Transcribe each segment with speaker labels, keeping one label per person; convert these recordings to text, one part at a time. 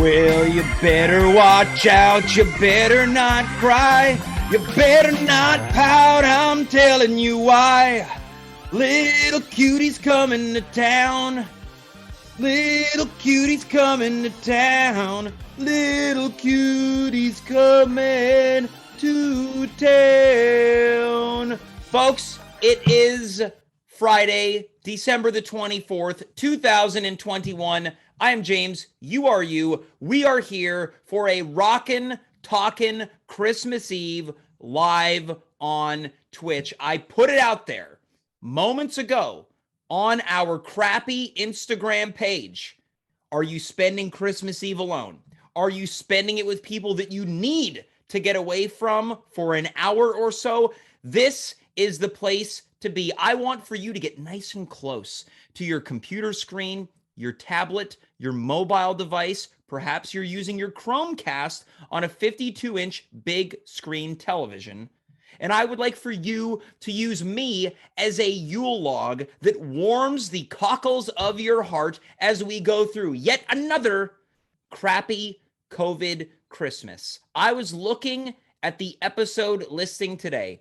Speaker 1: Well, you better watch out, you better not cry, you better not pout, I'm telling you why. Little cutie's coming to town. Little cutie's coming to town. Little cutie's coming to town. Folks, it is Friday, December the 24th, 2021. I am James. You are you. We are here for a Rockin, Talkin Christmas Eve live on Twitch. I put it out there moments ago on our crappy Instagram page. Are you spending Christmas Eve alone? Are you spending it with people that you need to get away from for an hour or so? This is the place to be. I want for you to get nice and close to your computer screen, your tablet, your mobile device. Perhaps you're using your Chromecast on a 52-inch big screen television. And I would like for you to use me as a Yule log that warms the cockles of your heart as we go through yet another crappy COVID Christmas. I was looking at the episode listing today,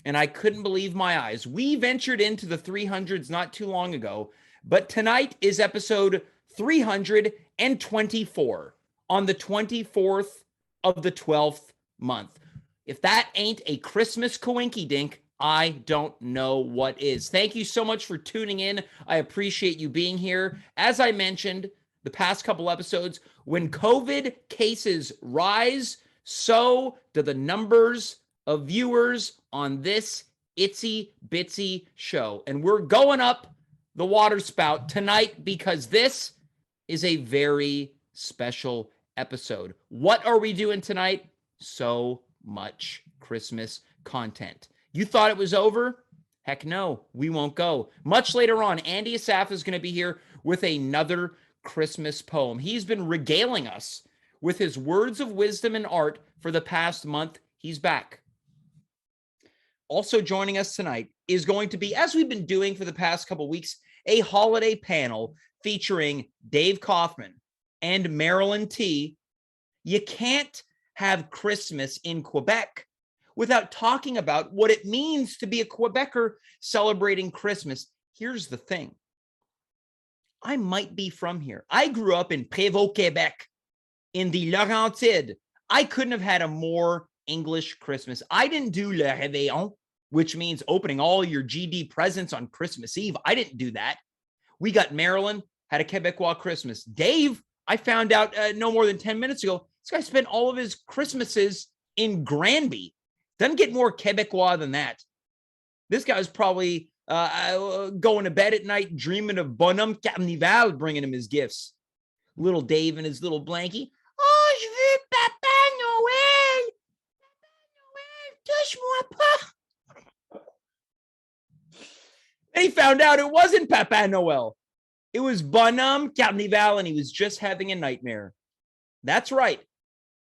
Speaker 1: and I couldn't believe my eyes. We ventured into the 300s not too long ago, but tonight is episode 324 on the 24th of the 12th month. If that ain't a Christmas coinky-dink, I don't know what is. Thank you so much for tuning in. I appreciate you being here. As I mentioned the past couple episodes, when COVID cases rise, so do the numbers of viewers on this itsy-bitsy show. And we're going up the water spout tonight because this is a very special episode. What are we doing tonight? So much Christmas content. You thought it was over? Heck no, we won't go. Much later on, Andy Assaf is going to be here with another Christmas poem. He's been regaling us with his words of wisdom and art for the past month. He's back. Also joining us tonight is going to be, as we've been doing for the past couple weeks, a holiday panel featuring Dave Kaufman and Marilyn T. You can't have Christmas in Quebec without talking about what it means to be a Quebecer celebrating Christmas. Here's the thing. I might be from here. I grew up in Prévost, Quebec, in the Laurentides. I couldn't have had a more English Christmas. I didn't do Le Réveillon, which means opening all your GD presents on Christmas Eve. I didn't do that. We got Maryland, had a Quebecois Christmas. Dave, I found out no more than 10 minutes ago, this guy spent all of his Christmases in Granby. Doesn't get more Quebecois than that. This guy's probably going to bed at night dreaming of Bonhomme Carnival bringing him his gifts. Little Dave in his little blankie. Oh, je veux Papa Noël. Papa Noël, touche-moi pas. And he found out it wasn't Papa Noel. It was Bonhomme Carnival, and he was just having a nightmare. That's right.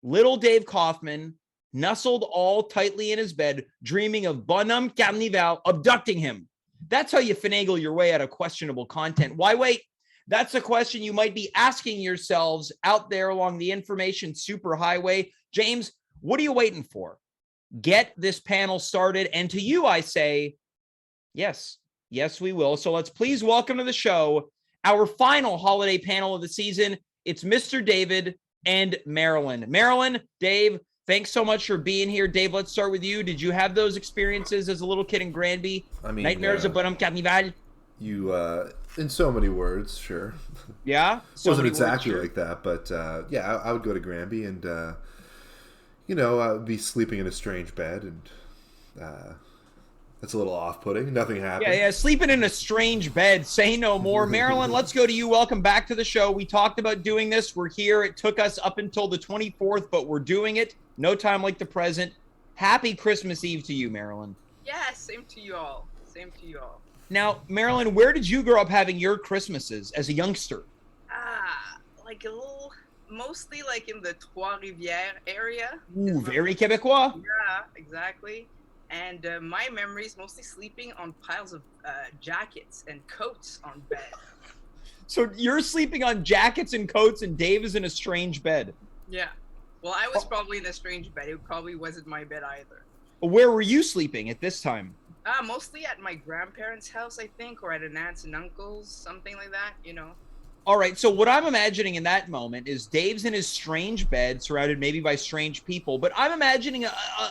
Speaker 1: Little Dave Kaufman nestled all tightly in his bed, dreaming of Bonhomme Carnival abducting him. That's how you finagle your way out of questionable content. Why wait? That's a question you might be asking yourselves out there along the information superhighway. James, what are you waiting for? Get this panel started. And to you, I say, yes, we will. So let's please welcome to the show our final holiday panel of the season. It's Mr. David and Marilyn. Marilyn, Dave, thanks so much for being here. Dave, let's start with you. Did you have those experiences as a little kid in Granby?
Speaker 2: I mean,
Speaker 1: nightmares of Bonhomme Carnival?
Speaker 2: You, in so many words, sure.
Speaker 1: Yeah?
Speaker 2: Wasn't exactly like that, but yeah, I would go to Granby and, I would be sleeping in a strange bed, and that's a little off-putting. Nothing happened.
Speaker 1: Yeah, sleeping in a strange bed. Say no more. Marilyn, let's go to you. Welcome back to the show. We talked about doing this. We're here. It took us up until the 24th, but we're doing it. No time like the present. Happy Christmas Eve to you, Marilyn.
Speaker 3: Yeah, same to you all. Same to you all.
Speaker 1: Now, Marilyn, where did you grow up having your Christmases as a youngster?
Speaker 3: Like a little, mostly like in the Trois-Rivières area.
Speaker 1: Ooh, very Quebecois.
Speaker 3: Yeah, exactly. And my memory is mostly sleeping on piles of jackets and coats on bed.
Speaker 1: So you're sleeping on jackets and coats, and Dave is in a strange bed.
Speaker 3: Yeah. Well, I was probably in a strange bed. It probably wasn't my bed either.
Speaker 1: Where were you sleeping at this time?
Speaker 3: Mostly at my grandparents' house, I think, or at an aunt's and uncle's, something like that, you know.
Speaker 1: All right, so what I'm imagining in that moment is Dave's in his strange bed, surrounded maybe by strange people, but I'm imagining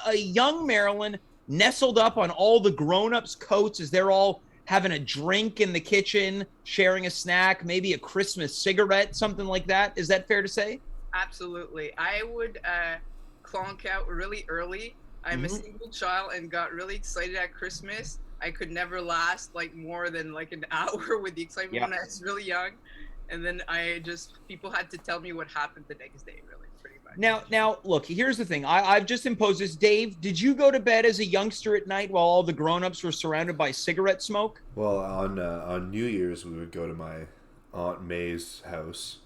Speaker 1: a young Marilyn nestled up on all the grown-ups' coats as they're all having a drink in the kitchen, sharing a snack, maybe a Christmas cigarette, something like that. Is that fair to say?
Speaker 3: Absolutely. I would clonk out really early. I'm a single child and got really excited at Christmas. I could never last like more than like an hour with the excitement when I was really young. And then people had to tell me what happened the next day, really, pretty much.
Speaker 1: Now, look, here's the thing. I've just imposed this. Dave, did you go to bed as a youngster at night while all the grown-ups were surrounded by cigarette smoke?
Speaker 2: Well, on New Year's, we would go to my Aunt May's house,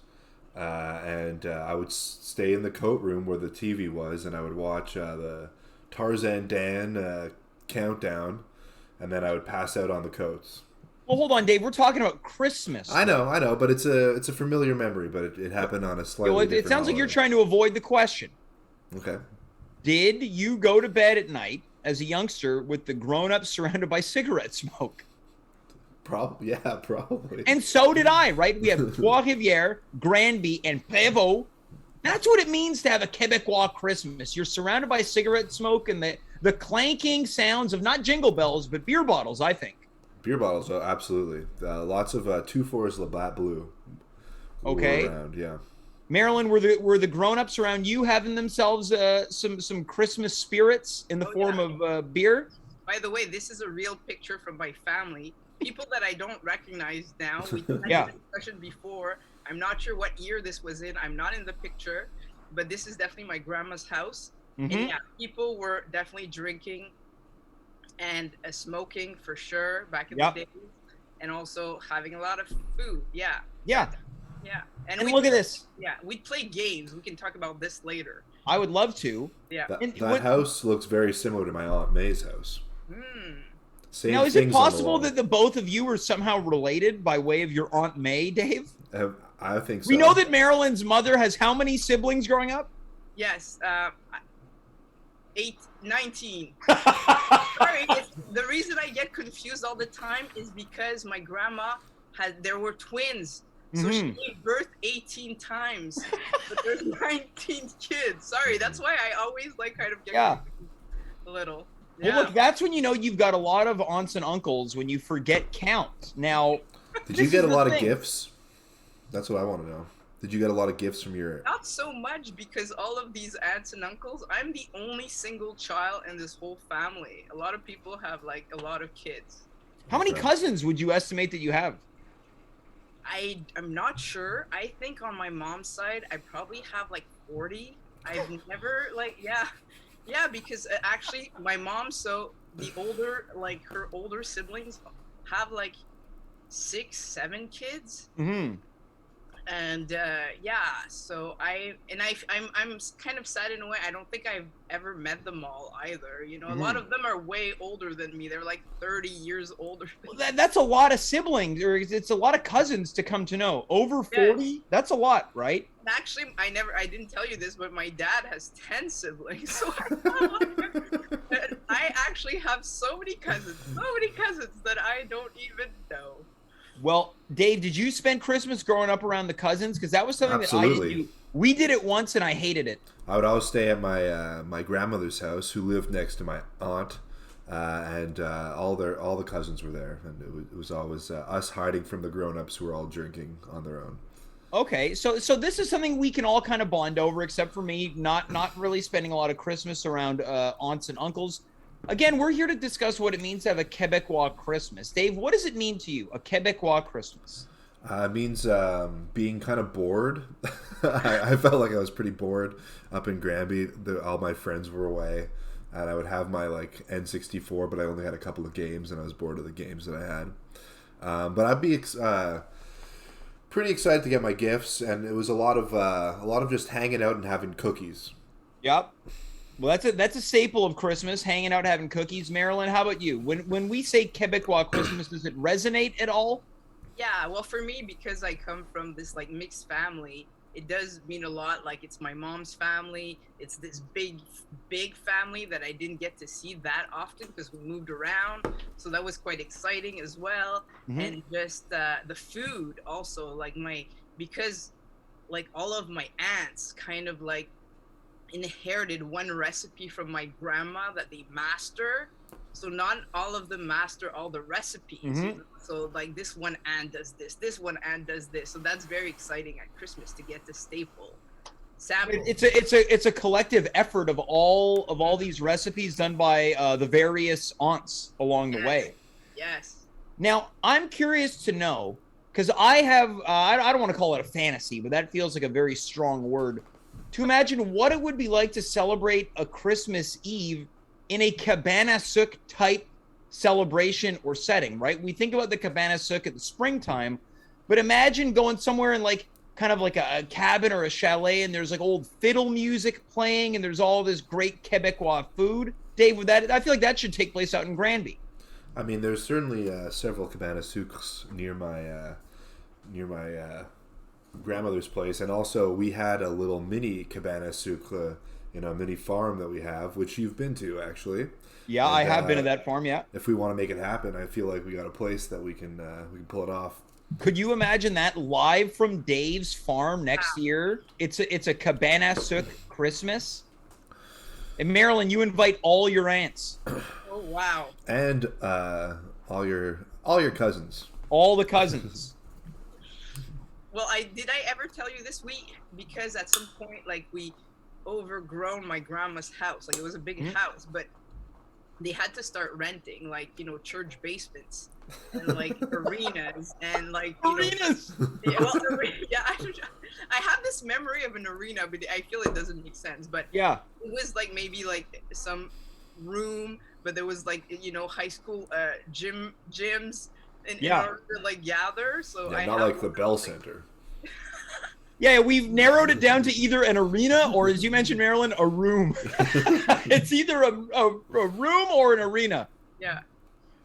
Speaker 2: and I would stay in the coat room where the TV was, and I would watch the Tarzan Dan countdown, and then I would pass out on the coats.
Speaker 1: Well, hold on, Dave. We're talking about Christmas.
Speaker 2: I know, but it's a familiar memory, but it happened on a slightly different
Speaker 1: it sounds like you're trying to avoid the question.
Speaker 2: Okay.
Speaker 1: Did you go to bed at night as a youngster with the grown-ups surrounded by cigarette smoke?
Speaker 2: Probably, yeah, probably.
Speaker 1: And so did I, right? We have Trois-Rivières, Granby, and Prévost. That's what it means to have a Quebecois Christmas. You're surrounded by cigarette smoke and the clanking sounds of not jingle bells, but beer bottles, I think.
Speaker 2: Beer bottles, oh, absolutely. Lots of 2-4s Labatt Blue.
Speaker 1: Okay.
Speaker 2: Around, yeah.
Speaker 1: Marilyn, were the grown-ups around you having themselves some Christmas spirits in the form of beer?
Speaker 3: By the way, this is a real picture from my family. People that I don't recognize now. We had a discussion before. I'm not sure what year this was in. I'm not in the picture, but this is definitely my grandma's house. And yeah, people were definitely drinking and smoking for sure back in the days, and also having a lot of food. Yeah. And
Speaker 1: look at this.
Speaker 3: Yeah, we'd play games. We can talk about this later.
Speaker 1: I would love to.
Speaker 3: Yeah.
Speaker 2: That house looks very similar to my Aunt May's house. Same
Speaker 1: now, is it possible that the both of you are somehow related by way of your Aunt May, Dave?
Speaker 2: I think so.
Speaker 1: We know that Marilyn's mother has how many siblings growing up?
Speaker 3: Yes, 19. Sorry, the reason I get confused all the time is because my grandma there were twins. So she gave birth 18 times, but there's 19 kids. Sorry, that's why I always kind of get confused a little.
Speaker 1: Well, look, that's when you know you've got a lot of aunts and uncles, when you forget count. Now,
Speaker 2: did you get a lot of gifts? That's what I want to know. Did you get a lot of gifts from your...
Speaker 3: Not so much, because all of these aunts and uncles, I'm the only single child in this whole family. A lot of people have a lot of kids.
Speaker 1: How many cousins would you estimate that you have?
Speaker 3: I'm not sure. I think on my mom's side, I probably have 40. I've never yeah, because actually my mom, so the older, her older siblings have 6, 7 kids. And so I'm kind of sad in a way. I don't think I've ever met them all either. You know, a lot of them are way older than me. They're 30 years older.
Speaker 1: Well, that's a lot of siblings, or it's a lot of cousins to come to know. Over 40? Yes. That's a lot, right?
Speaker 3: Actually, I didn't tell you this, but my dad has 10 siblings. So I actually have so many cousins that I don't even know.
Speaker 1: Well, Dave, did you spend Christmas growing up around the cousins? Because that was something
Speaker 2: Absolutely.
Speaker 1: that I did. We did it once, and I hated it.
Speaker 2: I would always stay at my grandmother's house, who lived next to my aunt, and all the cousins were there, and it was always us hiding from the grown-ups who were all drinking on their own.
Speaker 1: Okay, so this is something we can all kind of bond over, except for me not really spending a lot of Christmas around aunts and uncles. Again, we're here to discuss what it means to have a Quebecois Christmas. Dave, what does it mean to you, a Quebecois Christmas?
Speaker 2: It means being kind of bored. I felt like I was pretty bored up in Granby. All my friends were away, and I would have my N64, but I only had a couple of games, and I was bored of the games that I had. But I'd be pretty excited to get my gifts, and it was a lot of just hanging out and having cookies.
Speaker 1: Yep. Well, that's a staple of Christmas, hanging out, having cookies. Marilyn, how about you? When we say Quebecois Christmas, does it resonate at all?
Speaker 3: Yeah, well, for me, because I come from this like mixed family, it does mean a lot. Like, it's my mom's family. It's this big family that I didn't get to see that often because we moved around. So that was quite exciting as well.
Speaker 1: Mhm.
Speaker 3: And just the food also, like because like all of my aunts kind of like inherited one recipe from my grandma that they master. So not all of them master all the recipes.
Speaker 1: Mhm.
Speaker 3: So like this one aunt does this one aunt does this. So that's very exciting at Christmas to get the staple sample.
Speaker 1: It's a collective effort of all these recipes done by the various aunts along the way.
Speaker 3: Yes.
Speaker 1: Now, I'm curious to know, because I have, I don't want to call it a fantasy, but that feels like a very strong word, to imagine what it would be like to celebrate a Christmas Eve in a cabana souk type celebration or setting, right? We think about the cabana souk at the springtime, but imagine going somewhere in like kind of like a cabin or a chalet, and there's like old fiddle music playing, and there's all this great Quebecois food. Dave, with that, I feel like that should take place out in Granby.
Speaker 2: I mean, there's certainly several cabana souks near my grandmother's place, and also we had a little mini cabana souk, mini farm that we have, which you've been to actually.
Speaker 1: Yeah,
Speaker 2: And,
Speaker 1: I have been to that farm. Yeah.
Speaker 2: If we want to make it happen, I feel like we got a place that we can pull it off.
Speaker 1: Could you imagine that live from Dave's farm next year? It's a cabana souk Christmas. And Marilyn, you invite all your aunts,
Speaker 3: Oh wow.
Speaker 2: And all your cousins.
Speaker 1: all the cousins.
Speaker 3: Well, did I ever tell you this week? Because at some point, like we overgrown my grandma's house. Like it was a big house, but they had to start renting, like church basements and like arenas and like
Speaker 1: Arenas.
Speaker 3: yeah, well, yeah. I have this memory of an arena, but I feel it doesn't make sense. But
Speaker 1: Yeah.
Speaker 3: it was like maybe like some room, but there was like high school gyms in order to like gather. So
Speaker 2: Yeah,
Speaker 3: I
Speaker 2: not
Speaker 3: have
Speaker 2: like the Bell Center.
Speaker 1: Yeah, we've narrowed it down to either an arena or, as you mentioned, Marilyn, a room. It's either a room or an arena.
Speaker 3: Yeah.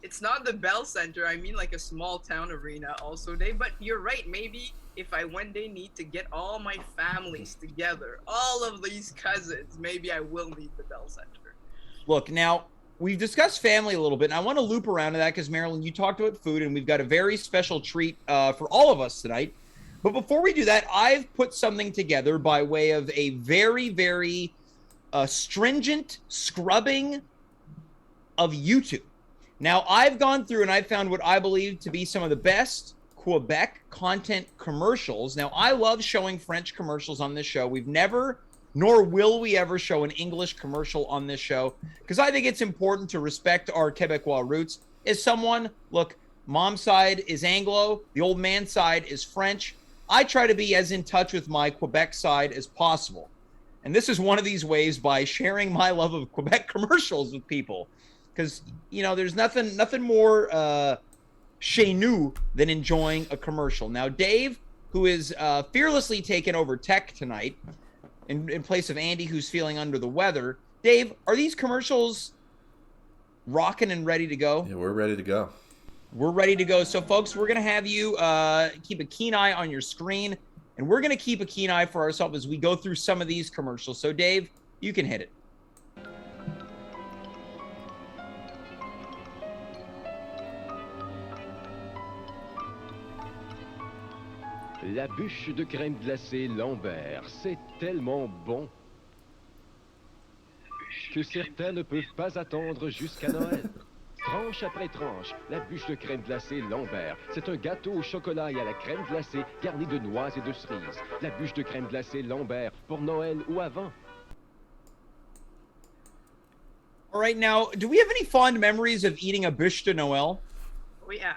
Speaker 3: It's not the Bell Center. I mean like a small town arena also, Dave. But you're right. Maybe if I one day need to get all my families together, all of these cousins, maybe I will need the Bell Center.
Speaker 1: Look, now, we've discussed family a little bit, and I want to loop around to that because, Marilyn, you talked about food, and we've got a very special treat for all of us tonight. But before we do that, I've put something together by way of a very, very stringent scrubbing of YouTube. Now, I've gone through and I've found what I believe to be some of the best Quebec content commercials. Now, I love showing French commercials on this show. We've never, nor will we ever, show an English commercial on this show because I think it's important to respect our Quebecois roots. As someone, look, mom's side is Anglo, the old man's side is French. I try to be as in touch with my Quebec side as possible. And this is one of these ways by sharing my love of Quebec commercials with people. Because, there's nothing more chez nous than enjoying a commercial. Now, Dave, who is fearlessly taken over tech tonight in place of Andy, who's feeling under the weather. Dave, are these commercials rocking and ready to go?
Speaker 2: Yeah, we're ready to go.
Speaker 1: We're ready to go. So, folks, we're going to have you keep a keen eye on your screen, and we're going to keep a keen eye for ourselves as we go through some of these commercials. So, Dave, you can hit it.
Speaker 4: La bûche de crème glacée Lambert, c'est tellement bon que certains ne peuvent pas attendre jusqu'à Noël. Tranche après tranche, la bûche de crème glacée Lambert. C'est un gâteau au chocolat et à la crème glacée garni de noix et de cerises. La bûche de crème glacée Lambert pour Noël ou avant.
Speaker 1: All right, now, do we have any fond memories of eating a bûche de Noël?
Speaker 3: Oh yeah.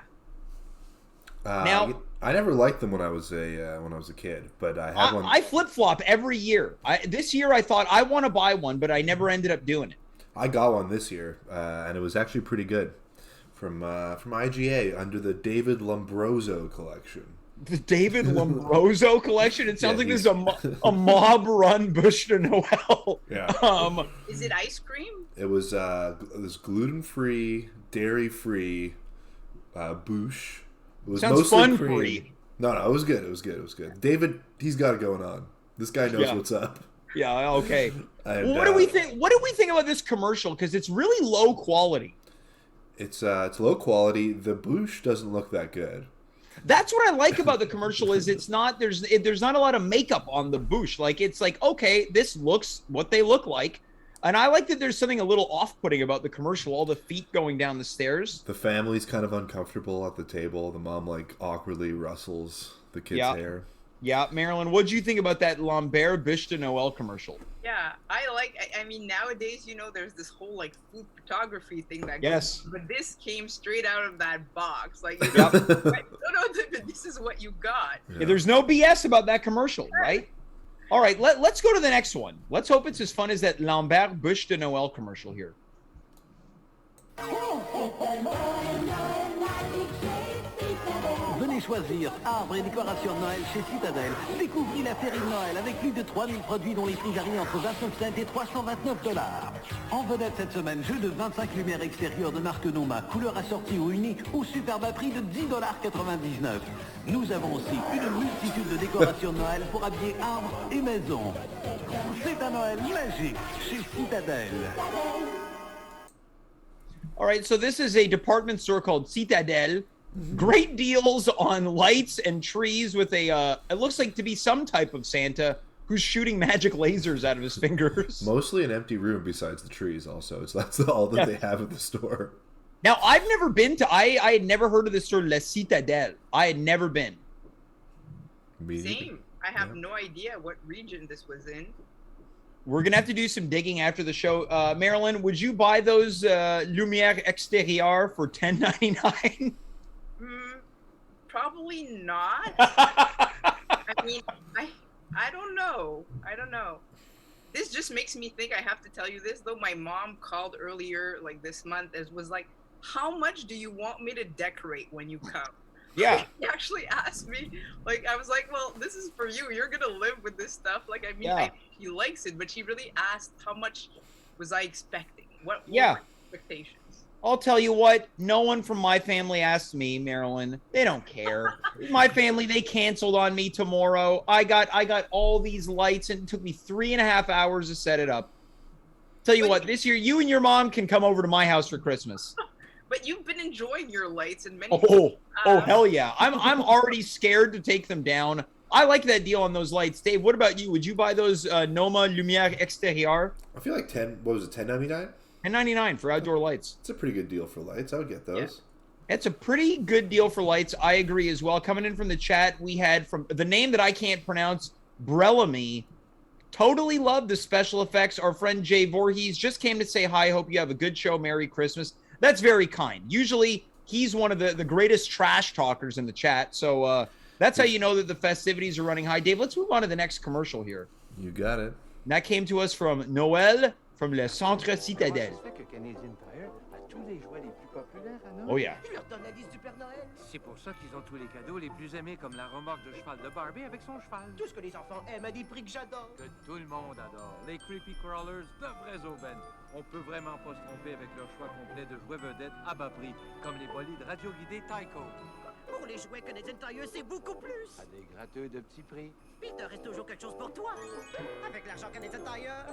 Speaker 1: Now,
Speaker 2: I never liked them when I was a kid, but I had one.
Speaker 1: I flip-flop every year. This year I thought I want to buy one, but I never ended up doing it.
Speaker 2: I got one this year, and it was actually pretty good from IGA under the David Lombroso collection.
Speaker 1: The David Lombroso collection? It sounds
Speaker 2: Yeah,
Speaker 1: like this is a mob-run bûche de Noël.
Speaker 2: Yeah.
Speaker 3: Is it ice cream?
Speaker 2: It was this gluten-free, dairy-free bûche It was
Speaker 1: Sounds
Speaker 2: mostly
Speaker 1: fun
Speaker 2: cream.
Speaker 1: for you.
Speaker 2: No, it was good. It was good. It was good. David, he's got it going on. This guy knows what's up.
Speaker 1: Yeah. Okay.
Speaker 2: And,
Speaker 1: Well, what do we think? What do we think about this commercial? Because it's really low quality.
Speaker 2: It's low quality. The bouche doesn't look that good.
Speaker 1: That's what I like about the commercial is it's not there's not a lot of makeup on the bouche. Like it's like, okay, this looks what they look like. And I like that there's something a little off-putting about the commercial, all the feet going down the stairs.
Speaker 2: The family's kind of uncomfortable at the table. The mom like awkwardly rustles the kid's hair.
Speaker 1: Yeah, Marilyn, what do you think about that Lambert Bûche de Noël commercial?
Speaker 3: Yeah, I mean, nowadays, there's this whole like food photography thing that
Speaker 1: Yes.
Speaker 3: goes, but this came straight out of that box. Like,
Speaker 1: Yep.
Speaker 3: this is what you got.
Speaker 1: Yeah, there's no BS about that commercial, right? All right, let's go to the next one. Let's hope it's as fun as that Lambert Bûche de Noël commercial here.
Speaker 5: Venez choisir arbres et décorations de Noël chez Citadel. Découvrez la série de Noël avec plus de 3000 produits dont les prix varient entre 29 cents et 329 $. En vedette cette semaine, jeu de 25 lumières extérieures de marque Noma, couleur assortie ou unique, au superbe prix de $10,99. Nous avons aussi une multitude de décorations de Noël pour habiller arbres et maisons. C'est un Noël magique chez Citadel.
Speaker 1: All right, so this is a department store called Citadel. Great deals on lights and trees with a, it looks like to be some type of Santa who's shooting magic lasers out of his fingers.
Speaker 2: Mostly an empty room besides the trees also. So that's all that they have at the store.
Speaker 1: Now, I've never been to, I had never heard of this store, La Citadel. I had never been.
Speaker 3: Same. I have no idea what region this was in.
Speaker 1: We're going to have to do some digging after the show. Marilyn, would you buy those Lumière Extérieure for $10.99?
Speaker 3: Probably not. I mean, I don't know. This just makes me think I have to tell you this, though. My mom called earlier, like this month, and was like, how much do you want me to decorate when you come?
Speaker 1: Yeah.
Speaker 3: She actually asked me, like, I was like, well, this is for you. You're going to live with this stuff. Like, I mean, she likes it, but she really asked how much was I expecting? What were my expectations?
Speaker 1: I'll tell you what, no one from my family asked me, Marilyn. They don't care. My family, they canceled on me tomorrow. I got all these lights, and it took me 3.5 hours to set it up. Tell you what, this year, you and your mom can come over to my house for Christmas.
Speaker 3: But you've been enjoying your lights and many.
Speaker 1: Oh, hell yeah! I'm already scared to take them down. I like that deal on those lights, Dave. What about you? Would you buy those Noma Lumière Extérieure?
Speaker 2: I feel like $10.99?
Speaker 1: $10.99 for outdoor lights.
Speaker 2: It's a pretty good deal for lights. I would get those.
Speaker 1: Yeah. It's a pretty good deal for lights. I agree as well. Coming in from the chat, we had from the name that I can't pronounce, Brellamy. Totally love the special effects. Our friend Jay Voorhees just came to say hi. Hope you have a good show. Merry Christmas. That's very kind. Usually, he's one of the greatest trash talkers in the chat. So that's how you know that the festivities are running high. Dave, let's move on to the next commercial here.
Speaker 2: You got it.
Speaker 1: And that came to us from Noël from Le Centre Citadel. Oh yeah.
Speaker 6: C'est pour ça qu'ils ont tous les cadeaux les plus aimés, comme la remorque de cheval de Barbie avec son cheval.
Speaker 5: Tout ce que les enfants aiment à des prix que j'adore.
Speaker 6: Que tout le monde adore. Les Creepy Crawlers, de vraies aubaines. On peut vraiment pas se tromper avec leur choix complet de jouets vedettes à bas prix, comme les bolides radio-guidés Tyco.
Speaker 5: Pour les jouets Canadian Tire, c'est beaucoup plus.
Speaker 6: À des gratteux de petits prix.
Speaker 5: Puis il te reste toujours quelque chose pour toi. Avec l'argent Canadian Tire.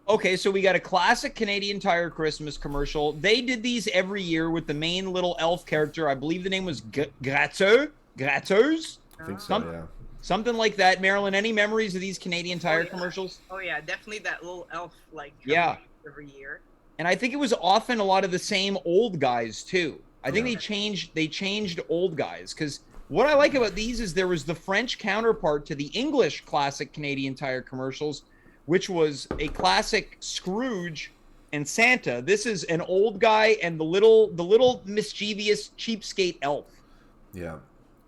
Speaker 1: Okay, so we got a classic Canadian Tire Christmas commercial. They did these every year with the main little elf character. I believe the name was Gratteux? Gratteuse?
Speaker 2: I think so, yeah.
Speaker 1: Something like that. Marilyn, any memories of these Canadian Tire commercials?
Speaker 3: Oh, yeah, definitely that little elf, like, every year.
Speaker 1: And I think it was often a lot of the same old guys, too. I think they changed old guys, because what I like about these is there was the French counterpart to the English classic Canadian Tire commercials, which was a classic Scrooge and Santa. This is an old guy and the little mischievous cheapskate elf.
Speaker 2: Yeah.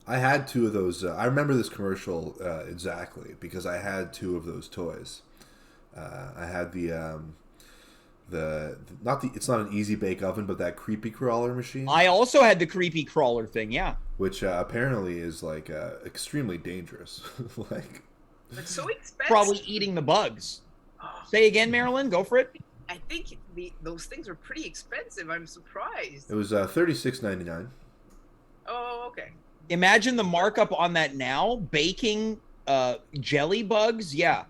Speaker 2: I had two of those. I remember this commercial exactly because I had two of those toys. I had it's not an easy bake oven, but that creepy crawler machine.
Speaker 1: I also had the creepy crawler thing, yeah.
Speaker 2: Which apparently is like extremely dangerous.
Speaker 3: It's so expensive.
Speaker 1: Probably eating the bugs. Say again, Marilyn. Go for it.
Speaker 3: I think those things are pretty expensive. I'm surprised.
Speaker 2: It was $36.99.
Speaker 3: Oh, okay.
Speaker 1: Imagine the markup on that now. Baking jelly bugs. Yeah.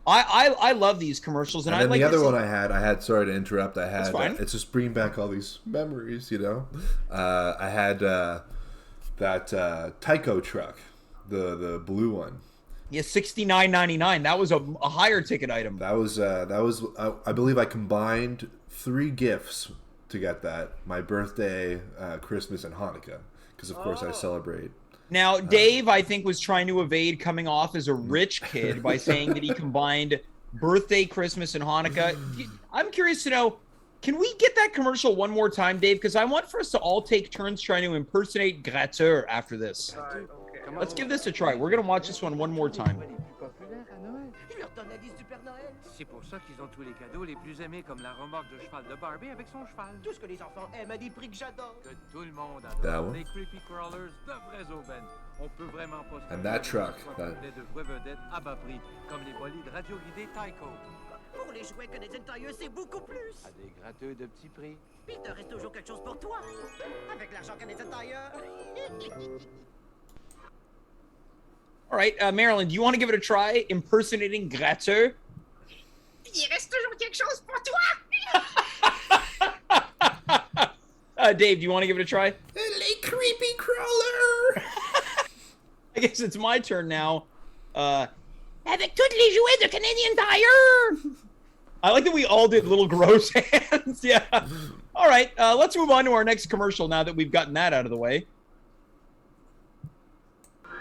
Speaker 1: I love these commercials. And
Speaker 2: then
Speaker 1: like
Speaker 2: the other one I had, sorry to interrupt,
Speaker 1: That's fine.
Speaker 2: It's just bringing back all these memories, you know? I had that Tyco truck, the blue one.
Speaker 1: Yeah, $69.99. That was a higher ticket item.
Speaker 2: That was I believe I combined 3 gifts to get that. My birthday, Christmas, and Hanukkah. Because, of course, I celebrate.
Speaker 1: Now, Dave, I think, was trying to evade coming off as a rich kid by saying that he combined birthday, Christmas, and Hanukkah. I'm curious to know, can we get that commercial one more time, Dave? Because I want for us to all take turns trying to impersonate Gratteur after this.
Speaker 3: Okay.
Speaker 1: Let's give this a try. We're going to watch this one more time.
Speaker 6: C'est pour ça qu'ils ont tous les cadeaux les plus aimés, comme la remorque de cheval de Barbie avec son cheval.
Speaker 7: Tout ce que les enfants aiment à des prix que j'adore.
Speaker 6: Que tout le monde
Speaker 2: That
Speaker 6: adore.
Speaker 2: one?
Speaker 6: Les Creepy Crawlers, de vrais aubaines. On peut vraiment pas se
Speaker 2: And that truck,
Speaker 6: de jouets vedettes à bas prix, comme les bolides radio-guidés Tyco.
Speaker 7: Pour les jouets Canadian Tire, c'est beaucoup plus.
Speaker 6: À des gratteux de petits prix.
Speaker 7: Puis il te reste toujours quelque chose pour toi. Avec l'argent Canadian Tire.
Speaker 1: All right, Marilyn, do you want to give it a try, impersonating Gratteur?
Speaker 3: Il reste toujours quelque chose pour toi.
Speaker 1: Dave, do you want to give it a try?
Speaker 2: Les creepy crawler!
Speaker 1: I guess it's my turn now. Avec toutes les jouets de Canadian Tire! I like that we all did little gross hands. Yeah. All right, let's move on to our next commercial now that we've gotten that out of the way.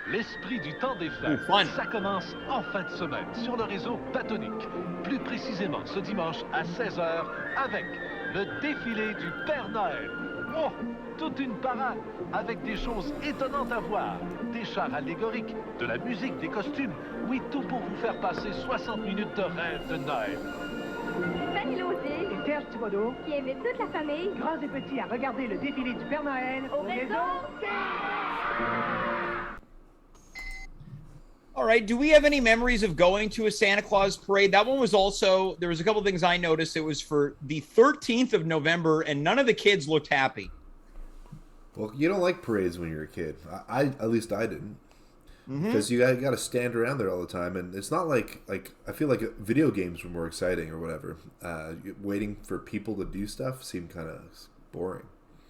Speaker 8: L'esprit du temps des fêtes,
Speaker 1: fun.
Speaker 8: ça commence en fin de semaine sur le réseau Batonique. Plus précisément ce dimanche à 16h avec le défilé du Père Noël. Oh, toute une parade avec des choses étonnantes à voir. Des chars allégoriques, de la musique, des costumes. Oui, tout pour vous faire passer 60 minutes de rêve de Noël.
Speaker 9: Fanny Lausier
Speaker 10: Et Serge Thibodeau,
Speaker 9: qui invite toute la famille
Speaker 10: grands et petits, à regarder le défilé du Père Noël
Speaker 9: au réseau.
Speaker 1: All right, do we have any memories of going to a Santa Claus parade? That one was also, there was a couple things I noticed. It was for the 13th of November, and none of the kids looked happy.
Speaker 2: Well, you don't like parades when you're a kid. I at least I didn't. Because you got to stand around there all the time, and it's not like I feel like video games were more exciting or whatever. Waiting for people to do stuff seemed kind of boring.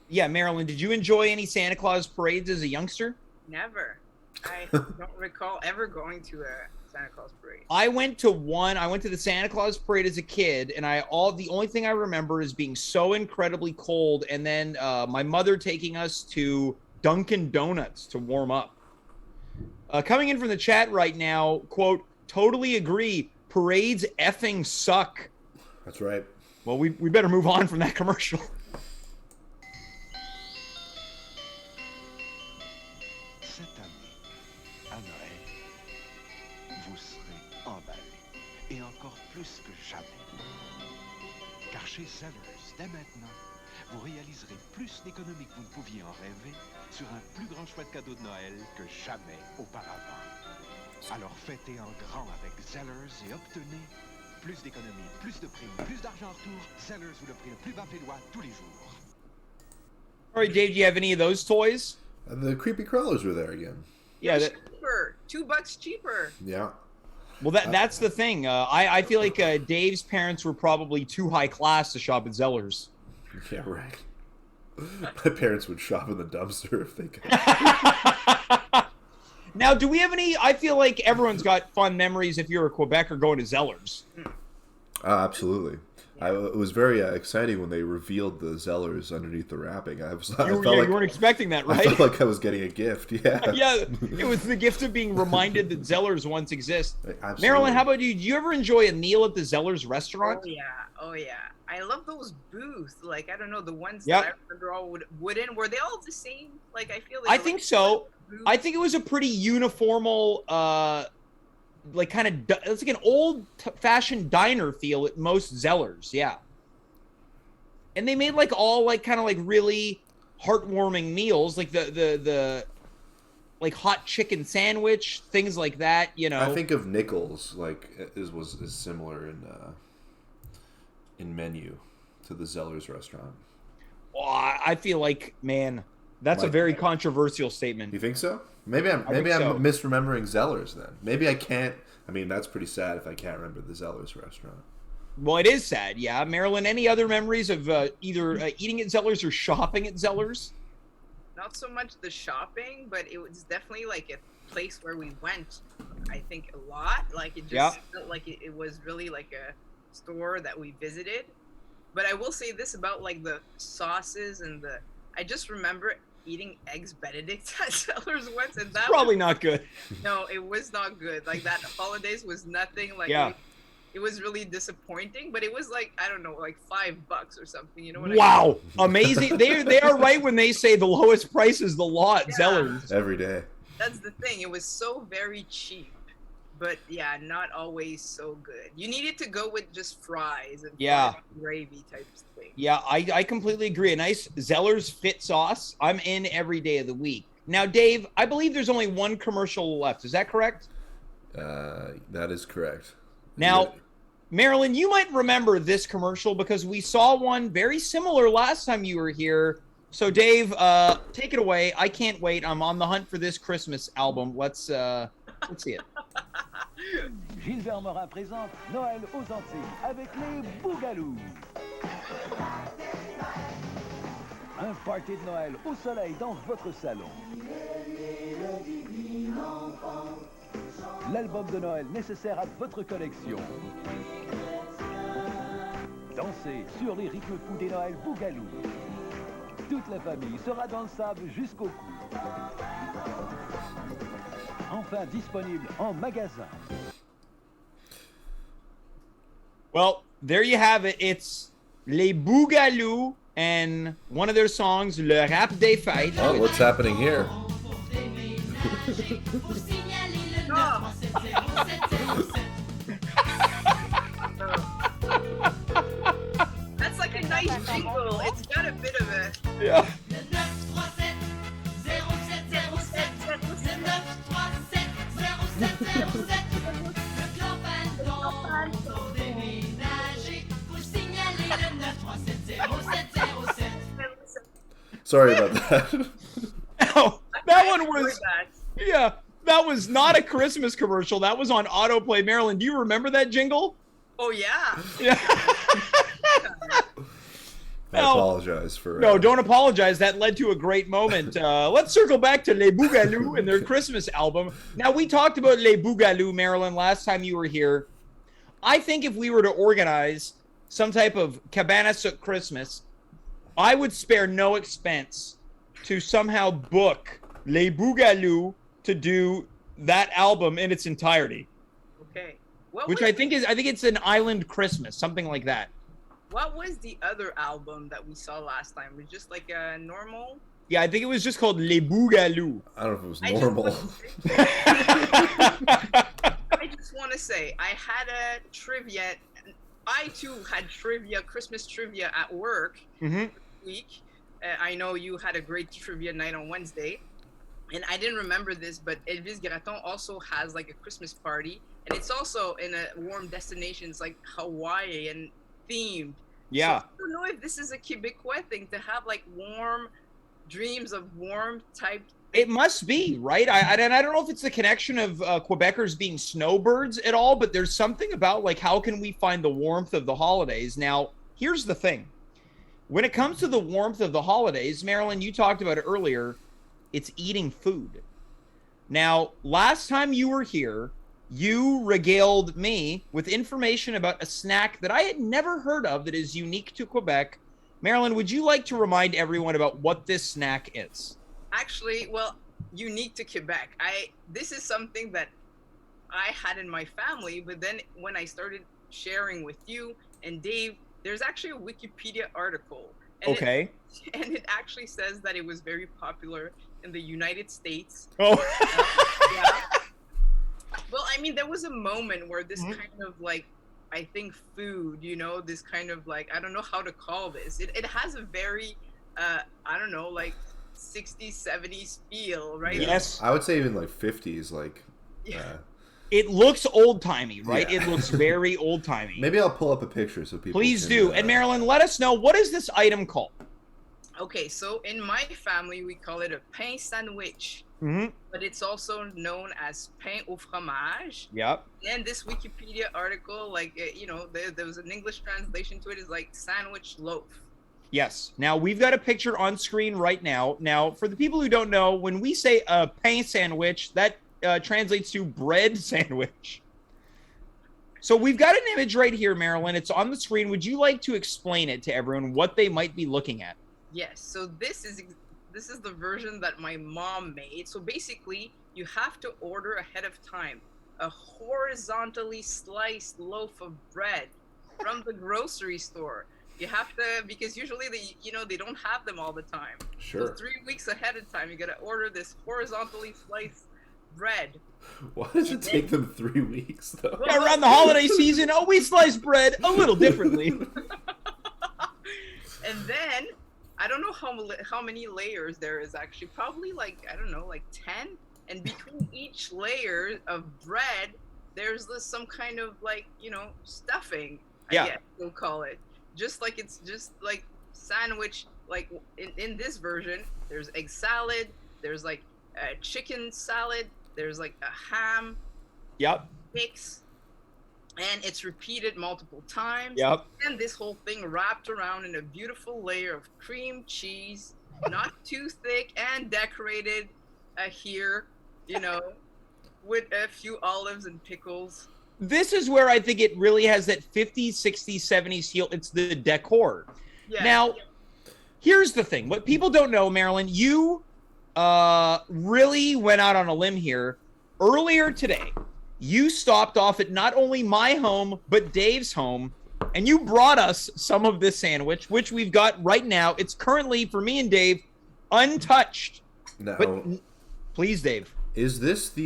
Speaker 1: Yeah, Marilyn, did you enjoy any Santa Claus parades as a youngster?
Speaker 3: Never. I don't recall ever going to a Santa Claus parade.
Speaker 1: I went to one. I went to the Santa Claus parade as a kid, and the only thing I remember is being so incredibly cold, and then my mother taking us to Dunkin' Donuts to warm up. Coming in from the chat right now, quote, totally agree. Parades effing suck.
Speaker 2: That's right.
Speaker 1: Well, we better move on from that commercial.
Speaker 11: Cette année, à Noël, vous serez emballés, et encore plus que jamais. Car chez Zellers, dès maintenant, vous réaliserez plus d'économies que vous ne pouviez en rêver sur un plus grand choix de cadeaux de Noël que jamais auparavant. Alors fêtez en grand avec Zellers et obtenez plus d'économies, plus de primes, plus d'argent en retour. Zellers vous le prix le plus bas pélois tous les jours.
Speaker 1: All right, Dave, do you have any of those toys?
Speaker 2: The creepy crawlers were there again.
Speaker 1: Yeah.
Speaker 3: Cheaper. $2 cheaper.
Speaker 2: Yeah.
Speaker 1: Well, that's the thing. I feel like Dave's parents were probably too high class to shop at Zellers.
Speaker 2: Yeah, right. My parents would shop in the dumpster if they could.
Speaker 1: Now, do we have any? I feel like everyone's got fun memories if you're a Quebecer going to Zellers.
Speaker 2: Absolutely. It was very exciting when they revealed the Zellers underneath the wrapping. I felt like
Speaker 1: you weren't expecting that, right?
Speaker 2: I felt like I was getting a gift. Yeah.
Speaker 1: Yeah, it was the gift of being reminded that Zellers once exist.
Speaker 2: Absolutely.
Speaker 1: Marilyn, how about you? Do you ever enjoy a meal at the Zellers restaurant?
Speaker 3: Oh yeah. I love those booths. Like, I don't know, the ones
Speaker 1: Yep.
Speaker 3: that I remember all wooden. Were they all the same? Like, I feel.
Speaker 1: I think so. I think it was a pretty uniformal, like kind of, it's like an old-fashioned diner feel at most Zellers, yeah. And they made like all like kind of like really heartwarming meals, like the like hot chicken sandwich, things like that, you know.
Speaker 2: I think of Nichols, like was similar in menu to the Zeller's restaurant?
Speaker 1: Oh, I feel like, man, that's a very controversial statement.
Speaker 2: You think so? Maybe I'm misremembering Zeller's then. Maybe I can't. I mean, that's pretty sad if I can't remember the Zeller's restaurant.
Speaker 1: Well, it is sad, yeah. Marilyn, any other memories of either eating at Zeller's or shopping at Zeller's?
Speaker 3: Not so much the shopping, but it was definitely like a place where we went, I think, a lot. Like, it just felt like it was really like a store that we visited. But I will say this about like the sauces and I just remember eating eggs Benedict at Zeller's once, and that
Speaker 1: probably not good.
Speaker 3: No, it was not good. Like, that holidays was nothing. Like, it was really disappointing, but it was like, I don't know, like $5 or something. You know what I mean?
Speaker 1: Amazing. They are right when they say the lowest price is the law at Zeller's.
Speaker 2: Every day.
Speaker 3: That's the thing. It was so very cheap, but yeah, not always so good. You needed to go with just fries and gravy type thing.
Speaker 1: Yeah, I completely agree. A nice Zeller's fit sauce. I'm in every day of the week. Now, Dave, I believe there's only one commercial left. Is that correct?
Speaker 2: That is correct.
Speaker 1: Now, Marilyn, you might remember this commercial because we saw one very similar last time you were here. So, Dave, take it away. I can't wait. I'm on the hunt for this Christmas album. Let's see it.
Speaker 5: Gilbert Morin présente Noël aux Antilles avec les Bougalous. Un party de Noël au soleil dans votre salon. L'album de Noël nécessaire à votre collection. Dansez sur les rythmes fous des Noëls Bougalou. Toute la famille sera dans le sable jusqu'au cou. Enfin disponible en magasin.
Speaker 1: Well, there you have it. It's Les Bougalous and one of their songs, Le Rap des Fêtes.
Speaker 2: Oh, what's happening here?
Speaker 3: That's like a nice jingle. It's got a bit of a...
Speaker 1: Yeah.
Speaker 2: Sorry about that.
Speaker 1: No, that one was... Yeah, that was not a Christmas commercial. That was on autoplay. Marilyn, do you remember that jingle?
Speaker 3: Oh, yeah.
Speaker 1: Yeah.
Speaker 2: I apologize for...
Speaker 1: No, don't apologize. That led to a great moment. Let's circle back to Les Bougalous and their Christmas album. Now, we talked about Les Bougalous, Marilyn, last time you were here. I think if we were to organize some type of Cabana Souk Christmas, I would spare no expense to somehow book Les Bougalous to do that album in its entirety.
Speaker 3: Okay.
Speaker 1: I think it's an island Christmas, something like that.
Speaker 3: What was the other album that we saw last time? Was it just like a normal?
Speaker 1: Yeah, I think it was just called Les Bougalous.
Speaker 2: I don't know if it was normal.
Speaker 3: I just want to say, I had a trivia. I too had trivia, Christmas trivia at work this week. I know you had a great trivia night on Wednesday. And I didn't remember this, but Elvis Graton also has like a Christmas party. And it's also in a warm destination. It's like Hawaii and themed.
Speaker 1: Yeah.
Speaker 3: So I don't know if this is a Quebecois thing to have like warm dreams of warm type.
Speaker 1: It must be, right? I don't know if it's the connection of Quebecers being snowbirds at all, but there's something about like, how can we find the warmth of the holidays? Now, here's the thing. When it comes to the warmth of the holidays, Marilyn, you talked about it earlier, it's eating food. Now, last time you were here, you regaled me with information about a snack that I had never heard of that is unique to Quebec. Marilyn, would you like to remind everyone about what this snack is?
Speaker 3: Actually, well, unique to Quebec. This is something that I had in my family, but then when I started sharing with you and Dave, there's actually a Wikipedia article. And it actually says that it was very popular in the United States.
Speaker 1: Oh.
Speaker 3: Yeah. Well, I mean, there was a moment where this kind of like, I think food, you know, this kind of like, I don't know how to call this. It has a very, I don't know, like 60s, 70s feel, right?
Speaker 1: Yes.
Speaker 2: I would say even like 50s, like,
Speaker 1: It looks old-timey, right?
Speaker 2: Yeah.
Speaker 1: It looks very old-timey.
Speaker 2: Maybe I'll pull up a picture so people
Speaker 1: Please
Speaker 2: can,
Speaker 1: do. And Marilyn, let us know, what is this item called?
Speaker 3: Okay, so in my family, we call it a pain sandwich. But it's also known as pain au fromage.
Speaker 1: Yep.
Speaker 3: And this Wikipedia article, like, there was an English translation to it, is like sandwich loaf.
Speaker 1: Yes. Now, we've got a picture on screen right now. Now, for the people who don't know, when we say a pain sandwich, that translates to bread sandwich. So we've got an image right here, Marilyn. It's on the screen. Would you like to explain it to everyone, what they might be looking at?
Speaker 3: Yes. So this is the version that my mom made. So basically, you have to order ahead of time a horizontally sliced loaf of bread from the grocery store. You have to, because usually they don't have them all the time.
Speaker 2: Sure.
Speaker 3: So 3 weeks ahead of time, you got to order this horizontally sliced bread.
Speaker 2: Why does it take them 3 weeks, though?
Speaker 1: Yeah, around the holiday season, we slice bread a little differently.
Speaker 3: And then, I don't know how many layers there is actually. Probably like 10. And between each layer of bread, there's some kind of stuffing, I guess we'll call it. It's just like sandwich, like in this version, there's egg salad, there's like a chicken salad, there's like a ham mix, and it's repeated multiple times.
Speaker 1: Yep.
Speaker 3: And this whole thing wrapped around in a beautiful layer of cream cheese, not too thick, and decorated here, with a few olives and pickles.
Speaker 1: This is where I think it really has that 50s, 60s, 70s feel. It's the decor.
Speaker 3: Yeah.
Speaker 1: Now, here's the thing. What people don't know, Marilyn, you really went out on a limb here. Earlier today, you stopped off at not only my home, but Dave's home, and you brought us some of this sandwich, which we've got right now. It's currently, for me and Dave, untouched.
Speaker 2: No.
Speaker 1: But please, Dave.
Speaker 2: Is this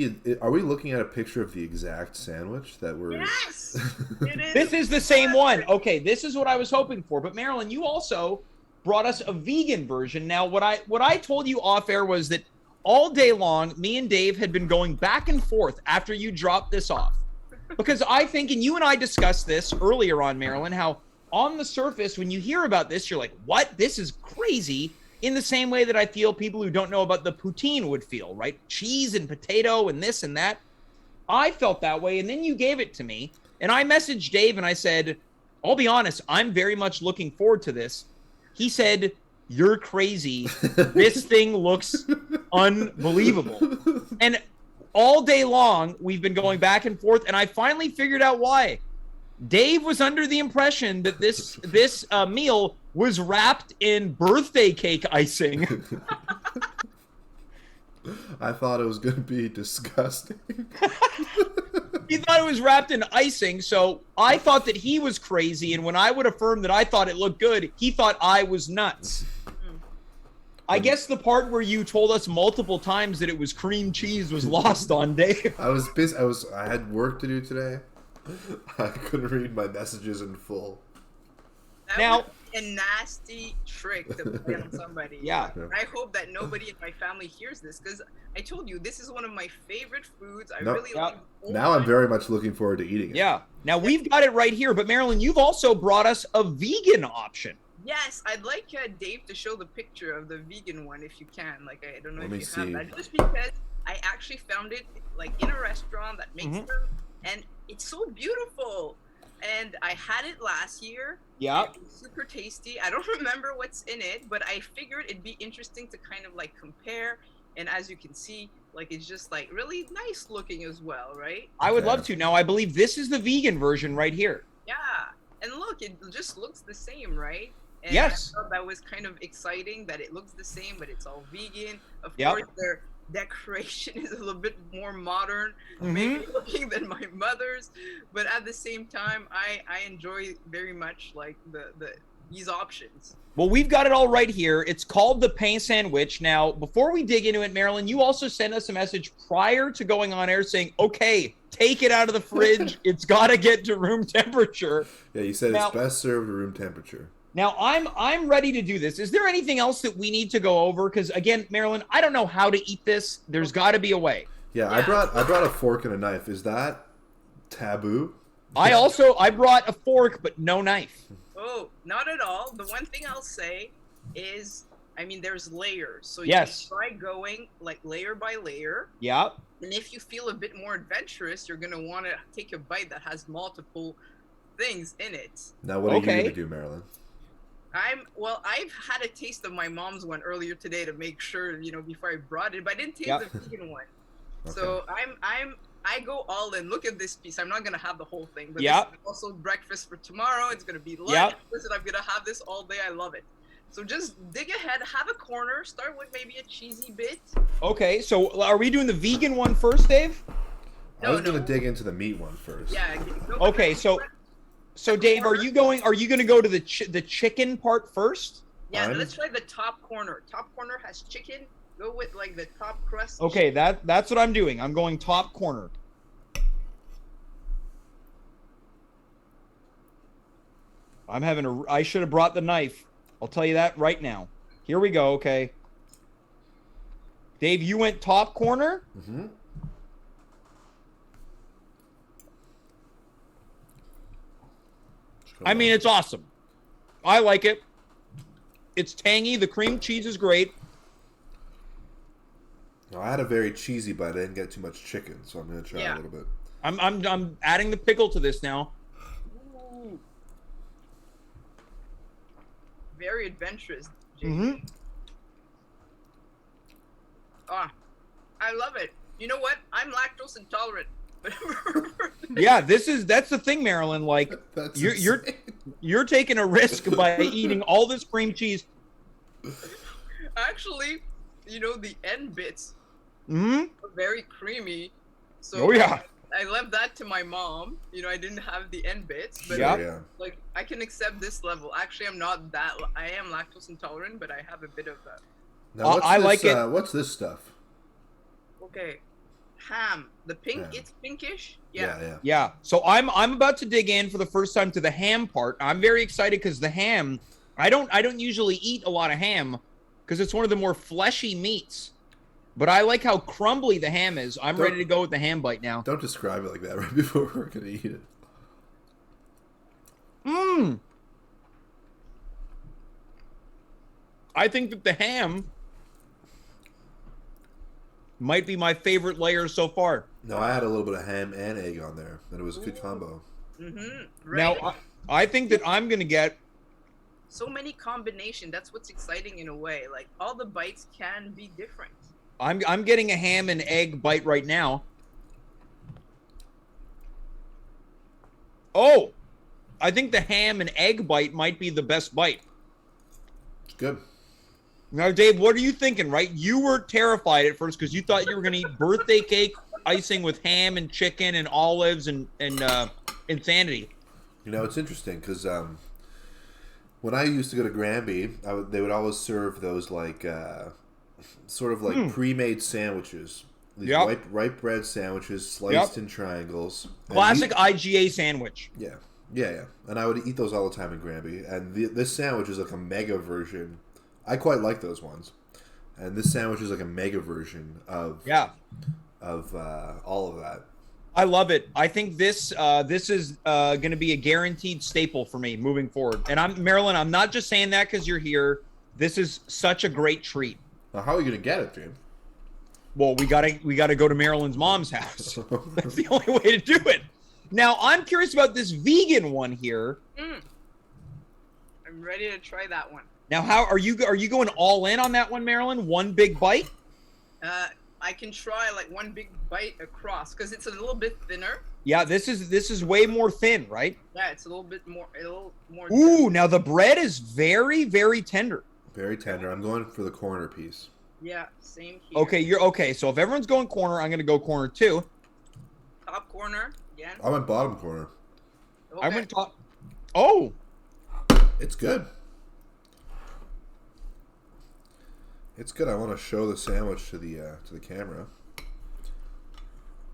Speaker 2: are we looking at a picture of the exact sandwich that we're...
Speaker 3: Yes! It is.
Speaker 1: This is the same one. Okay, this is what I was hoping for. But Marilyn, you also brought us a vegan version. Now, what I told you off air was that all day long, me and Dave had been going back and forth after you dropped this off. Because I think, and you and I discussed this earlier on, Marilyn, how on the surface, when you hear about this, you're like, what? This is crazy. In the same way that I feel people who don't know about the poutine would feel, right? Cheese and potato and this and that. I felt that way, and then you gave it to me, and I messaged Dave and I said, I'll be honest, I'm very much looking forward to this. He said, you're crazy. This thing looks unbelievable. And all day long, we've been going back and forth, and I finally figured out why. Dave was under the impression that this meal was wrapped in birthday cake icing.
Speaker 2: I thought it was going to be disgusting.
Speaker 1: He thought it was wrapped in icing, so I thought that he was crazy, and when I would affirm that I thought it looked good, he thought I was nuts. I guess the part where you told us multiple times that it was cream cheese was lost on Dave.
Speaker 2: I was busy. I had work to do today. I couldn't read my messages in full.
Speaker 3: That was a nasty trick to play on somebody.
Speaker 1: Yeah.
Speaker 3: I hope that nobody in my family hears this, because I told you this is one of my favorite foods. I
Speaker 2: No.
Speaker 3: really like.
Speaker 2: Now I'm very much looking forward to eating it.
Speaker 1: Yeah. Now we've got it right here, but Marilyn, you've also brought us a vegan option.
Speaker 3: Yes, I'd like Dave to show the picture of the vegan one if you can. Like, I don't know
Speaker 2: Let me
Speaker 3: if you have
Speaker 2: see.
Speaker 3: that. Just because I actually found it like in a restaurant that makes them, and it's so beautiful. And I had it last year.
Speaker 1: Yeah.
Speaker 3: It was super tasty. I don't remember what's in it, but I figured it'd be interesting to kind of like compare. And as you can see, like it's just like really nice looking as well, right?
Speaker 1: I would love to. Now, I believe this is the vegan version right here.
Speaker 3: Yeah. And look, it just looks the same, right? And
Speaker 1: Yes.
Speaker 3: I thought that was kind of exciting that it looks the same, but it's all vegan. Of
Speaker 1: Yep.
Speaker 3: course, their decoration is a little bit more modern, maybe looking than my mother's. But at the same time, I enjoy very much like these options.
Speaker 1: Well, we've got it all right here. It's called the pain sandwich. Now, before we dig into it, Marilyn, you also sent us a message prior to going on air saying, okay, take it out of the fridge. It's got to get to room temperature.
Speaker 2: Yeah, you said
Speaker 1: Now-
Speaker 2: it's best served at room temperature.
Speaker 1: Now, I'm ready to do this. Is there anything else that we need to go over? Because, again, Marilyn, I don't know how to eat this. There's got to be a way.
Speaker 2: Yeah, I brought a fork and a knife. Is that taboo?
Speaker 1: I brought a fork, but no knife.
Speaker 3: Oh, not at all. The one thing I'll say is, I mean, there's layers. So you
Speaker 1: Yes.
Speaker 3: can try going like layer by layer.
Speaker 1: Yeah.
Speaker 3: And if you feel a bit more adventurous, you're going to want to take a bite that has multiple things in it.
Speaker 2: Now, what are you going to do, Marilyn?
Speaker 3: I've had a taste of my mom's one earlier today to make sure, before I brought it, but I didn't taste the vegan one. Okay. So I go all in. Look at this piece. I'm not gonna have the whole thing, but this is also breakfast for tomorrow. It's gonna be lunch. Listen, I'm gonna have this all day. I love it. So just dig ahead, have a corner, start with maybe a cheesy bit.
Speaker 1: Okay, so are we doing the vegan one first, Dave?
Speaker 2: I was gonna dig into the meat one first.
Speaker 3: Yeah.
Speaker 1: Okay, so Dave, are you gonna go to the chicken part first?
Speaker 3: Yeah, let's try the top corner. Top corner has chicken. Go with like the top crust.
Speaker 1: Okay, that's what I'm doing. I'm going top corner. I should have brought the knife. I'll tell you that right now. Here we go, okay. Dave, you went top corner?
Speaker 2: Mm-hmm.
Speaker 1: I mean, it's awesome. I like it. It's tangy. The cream cheese is great.
Speaker 2: No, I had a very cheesy bite. I didn't get too much chicken, so I'm going to try a little bit.
Speaker 1: I'm adding the pickle to this now.
Speaker 3: Ooh. Very adventurous.
Speaker 1: Mm-hmm.
Speaker 3: I love it. You know what? I'm lactose intolerant.
Speaker 1: Yeah, that's the thing, Marilyn. Like you're taking a risk by eating all this cream cheese.
Speaker 3: Actually, the end bits
Speaker 1: are
Speaker 3: very creamy. So I left that to my mom. I didn't have the end bits, but like I can accept this level. Actually, I'm not that. I am lactose intolerant, but I have a bit of that.
Speaker 2: Now, I like it. What's this stuff?
Speaker 3: Okay, ham. The pink. It's pinkish.
Speaker 1: Yeah. So I'm about to dig in for the first time to the ham part. I'm very excited because the ham. I don't usually eat a lot of ham because it's one of the more fleshy meats. But I like how crumbly the ham is. I'm ready to go with the ham bite now.
Speaker 2: Don't describe it like that right before we're going to eat it.
Speaker 1: I think that the ham might be my favorite layer so far.
Speaker 2: No, I had a little bit of ham and egg on there, and it was a good combo.
Speaker 3: Mm-hmm.
Speaker 1: Right. Now, I think that I'm going to get...
Speaker 3: So many combinations. That's what's exciting in a way. Like, all the bites can be different.
Speaker 1: I'm getting a ham and egg bite right now. Oh, I think the ham and egg bite might be the best bite.
Speaker 2: It's good.
Speaker 1: Now, Dave, what are you thinking, right? You were terrified at first because you thought you were going to eat birthday cake icing with ham and chicken and olives and insanity.
Speaker 2: It's interesting because when I used to go to Granby, they would always serve those like... sort of like pre-made sandwiches. These white bread sandwiches sliced in triangles.
Speaker 1: Classic IGA sandwich.
Speaker 2: Yeah. And I would eat those all the time in Granby. And this sandwich is like a mega version. I quite like those ones. And this sandwich is like a mega version of all of that.
Speaker 1: I love it. I think this is going to be a guaranteed staple for me moving forward. And Marilyn, I'm not just saying that because you're here. This is such a great treat.
Speaker 2: Now, how are you gonna get it, dude?
Speaker 1: Well, we gotta go to Marilyn's mom's house. That's the only way to do it. Now, I'm curious about this vegan one here.
Speaker 3: I'm ready to try that one.
Speaker 1: Now, how are you going all in on that one, Marilyn? One big bite?
Speaker 3: I can try like one big bite across because it's a little bit thinner.
Speaker 1: Yeah, this is way more thin, right?
Speaker 3: Yeah, it's a little more.
Speaker 1: Ooh, now the bread is very, very tender.
Speaker 2: Very tender. I'm going for the corner piece.
Speaker 3: Yeah, same here.
Speaker 1: Okay, you're okay. So if everyone's going corner, I'm going to go corner too.
Speaker 3: Top corner again.
Speaker 2: I went bottom corner.
Speaker 3: Okay.
Speaker 1: I went top. Oh,
Speaker 2: it's good. It's good. I want to show the sandwich to the camera.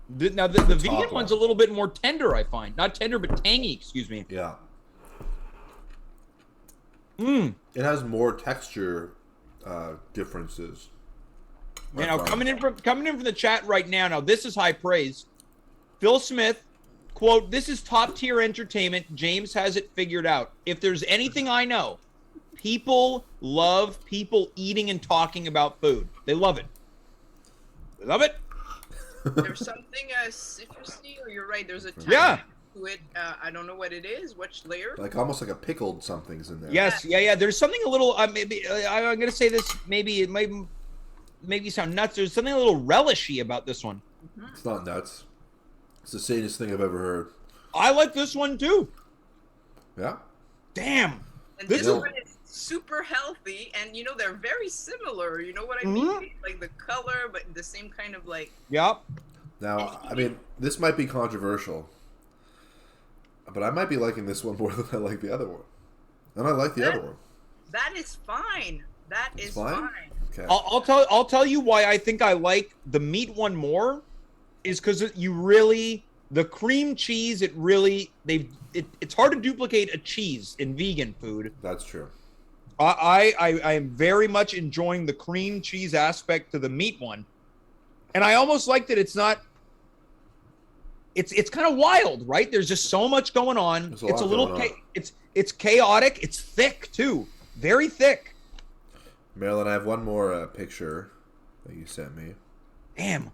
Speaker 1: Now the vegan one's a little bit more tender, I find. Not tender, but tangy. Excuse me.
Speaker 2: Yeah. It has more texture differences.
Speaker 1: Now coming in from the chat right now. Now this is high praise. Phil Smith, quote, "This is top tier entertainment. James has it figured out. If there's anything I know, people love people eating and talking about food. They love it. They love it."
Speaker 3: There's something citrusy, or you're right. There's a tiny to it. I don't know what it is. Which layer?
Speaker 2: Like almost like a pickled something's in there.
Speaker 1: Yes, yeah. There's something a little. Maybe I'm gonna say this. Maybe it might sound nuts. There's something a little relishy about this one.
Speaker 2: It's not nuts. It's the sanest thing I've ever heard.
Speaker 1: I like this one too.
Speaker 2: Yeah.
Speaker 1: Damn.
Speaker 3: And this one is super healthy, and they're very similar. You know what I mean? Like the color, but the same kind of like.
Speaker 1: Yep.
Speaker 2: Now, I mean, this might be controversial, but I might be liking this one more than I like the other one, and I like the other one.
Speaker 3: That is fine. That is fine.
Speaker 2: Okay.
Speaker 1: I'll tell you why I think I like the meat one more, is because the cream cheese. It's hard to duplicate a cheese in vegan food.
Speaker 2: That's true.
Speaker 1: I am very much enjoying the cream cheese aspect to the meat one, and I almost like that it's not. It's kind of wild, right? There's just so much going on. It's a little it's chaotic. It's thick too, very thick.
Speaker 2: Marilyn, I have one more picture that you sent me.
Speaker 1: Damn.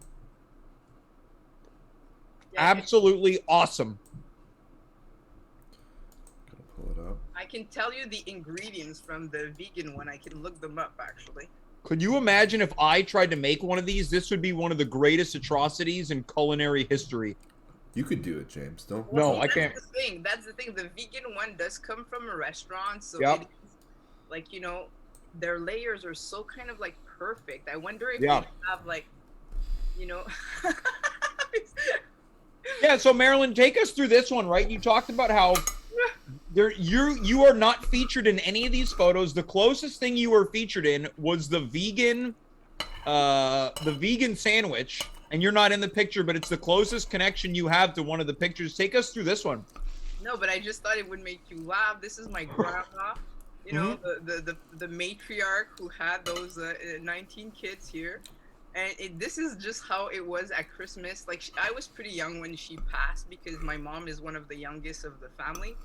Speaker 1: Absolutely awesome.
Speaker 2: Pull it up.
Speaker 3: I can tell you the ingredients from the vegan one. I can look them up actually.
Speaker 1: Could you imagine if I tried to make one of these? This would be one of the greatest atrocities in culinary history.
Speaker 2: You could do it, James. Don't.
Speaker 1: No, I can't.
Speaker 3: That's the thing. The vegan one does come from a restaurant, so
Speaker 1: Yep.
Speaker 3: it is, like, their layers are so kind of like perfect. I wonder if
Speaker 1: Yeah.
Speaker 3: they have like,
Speaker 1: Yeah, so Marilyn, take us through this one, right? You talked about how you are not featured in any of these photos. The closest thing you were featured in was the vegan sandwich, and you're not in the picture, but it's the closest connection you have to one of the pictures. Take us through this one.
Speaker 3: No, but I just thought it would make you laugh. This is my grandma, the matriarch who had those 19 kids here. And this is just how it was at Christmas. Like, I was pretty young when she passed because my mom is one of the youngest of the family.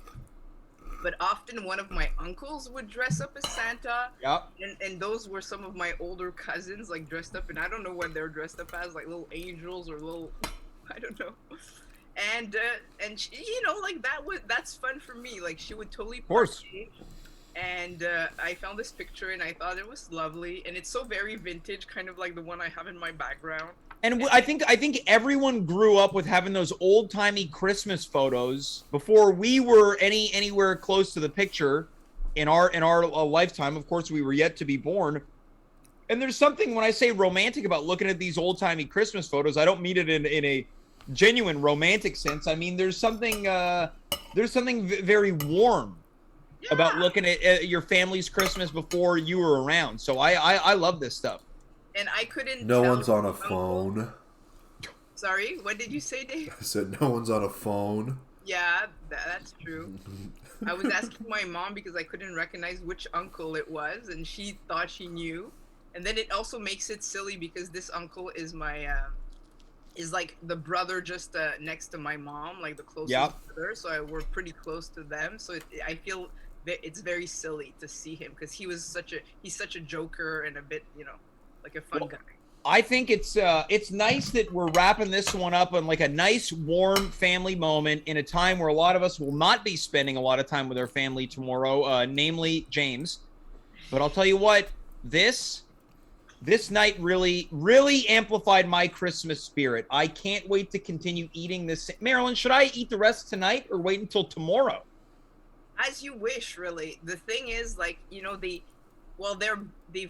Speaker 3: But often one of my uncles would dress up as Santa.
Speaker 1: Yep.
Speaker 3: And those were some of my older cousins, like, dressed up. And I don't know what they're dressed up as, like little angels or little, I don't know. And she, like, that's fun for me. Like, she would totally partake. And I found this picture and I thought it was lovely, and it's so very vintage, kind of like the one I have in my background.
Speaker 1: And I think everyone grew up with having those old timey Christmas photos before we were anywhere close to the picture in our lifetime. Of course, we were yet to be born. And there's something, when I say romantic, about looking at these old timey Christmas photos. I don't mean it in a genuine romantic sense. I mean there's something very warm about looking at your family's Christmas before you were around. So I love this stuff.
Speaker 3: And I couldn't.
Speaker 2: No one's on a phone.
Speaker 3: Sorry, what did you say, Dave?
Speaker 2: I said no one's on a phone.
Speaker 3: Yeah, that's true. I was asking my mom because I couldn't recognize which uncle it was, and she thought she knew. And then it also makes it silly because this uncle is my is like the brother just next to my mom, like the closest brother. So we're pretty close to them. So I feel it's very silly to see him because he's such a joker and a bit, like a fun guy.
Speaker 1: I think it's nice that we're wrapping this one up on like a nice warm family moment in a time where a lot of us will not be spending a lot of time with our family tomorrow, namely James. But I'll tell you what, this night really amplified my Christmas spirit. I can't wait to continue eating this. Marilyn, should I eat the rest tonight or wait until tomorrow?
Speaker 3: As you wish, really. The thing is, like, they've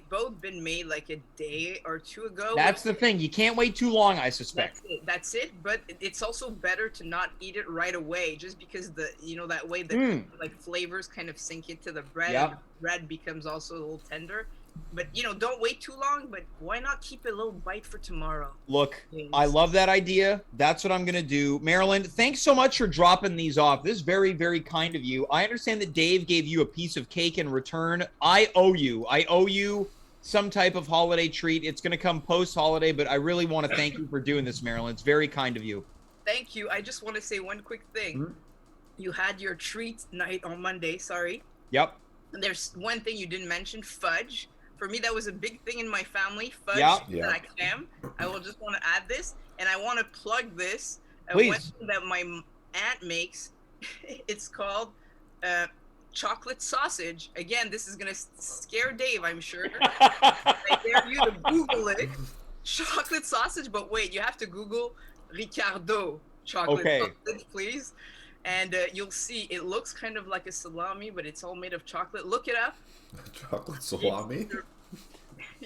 Speaker 3: both been made like a day or two ago.
Speaker 1: That's the thing. You can't wait too long, I suspect.
Speaker 3: That's it. But it's also better to not eat it right away, just because that way the like flavors kind of sink into the bread.
Speaker 1: Yep.
Speaker 3: And the bread becomes also a little tender. But don't wait too long. But why not keep a little bite for tomorrow?
Speaker 1: Look, I love that idea. That's what I'm gonna do. Marilyn, thanks so much for dropping these off. This is very, very kind of you. I understand that Dave gave you a piece of cake in return. I owe you some type of holiday treat. It's going to come post-holiday, but I really want to thank you for doing this, Marilyn. It's very kind of you.
Speaker 3: Thank you. I just want to say one quick thing.
Speaker 2: Mm-hmm.
Speaker 3: You had your treat night on Monday, sorry.
Speaker 1: Yep.
Speaker 3: And there's one thing you didn't mention, fudge. For me, that was a big thing in my family, fudge that I am. I will just want to add this, and I want to plug this.
Speaker 1: Please.
Speaker 3: One thing that my aunt makes, it's called chocolate sausage. Again, this is going to scare Dave, I'm sure. I dare you to Google it. Chocolate sausage, but wait, you have to Google Ricardo chocolate sausage, please. And you'll see it looks kind of like a salami, but it's all made of chocolate. Look it up.
Speaker 2: Chocolate salami?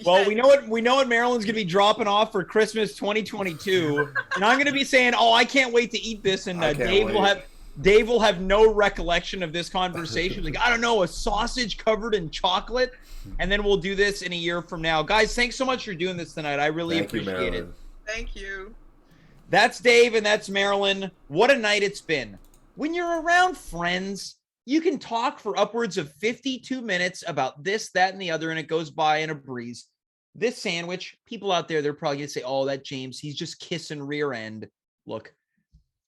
Speaker 1: Well, we know what Marilyn's going to be dropping off for Christmas 2022. And I'm going to be saying, oh, I can't wait to eat this. And Dave will have no recollection of this conversation. Like, I don't know, a sausage covered in chocolate. And then we'll do this in a year from now. Guys, thanks so much for doing this tonight. I really appreciate it.
Speaker 3: Thank you.
Speaker 1: That's Dave and that's Marilyn. What a night it's been. When you're around friends, you can talk for upwards of 52 minutes about this, that, and the other, and it goes by in a breeze. This sandwich, people out there, they're probably going to say, oh, that James, he's just kissing rear end. Look,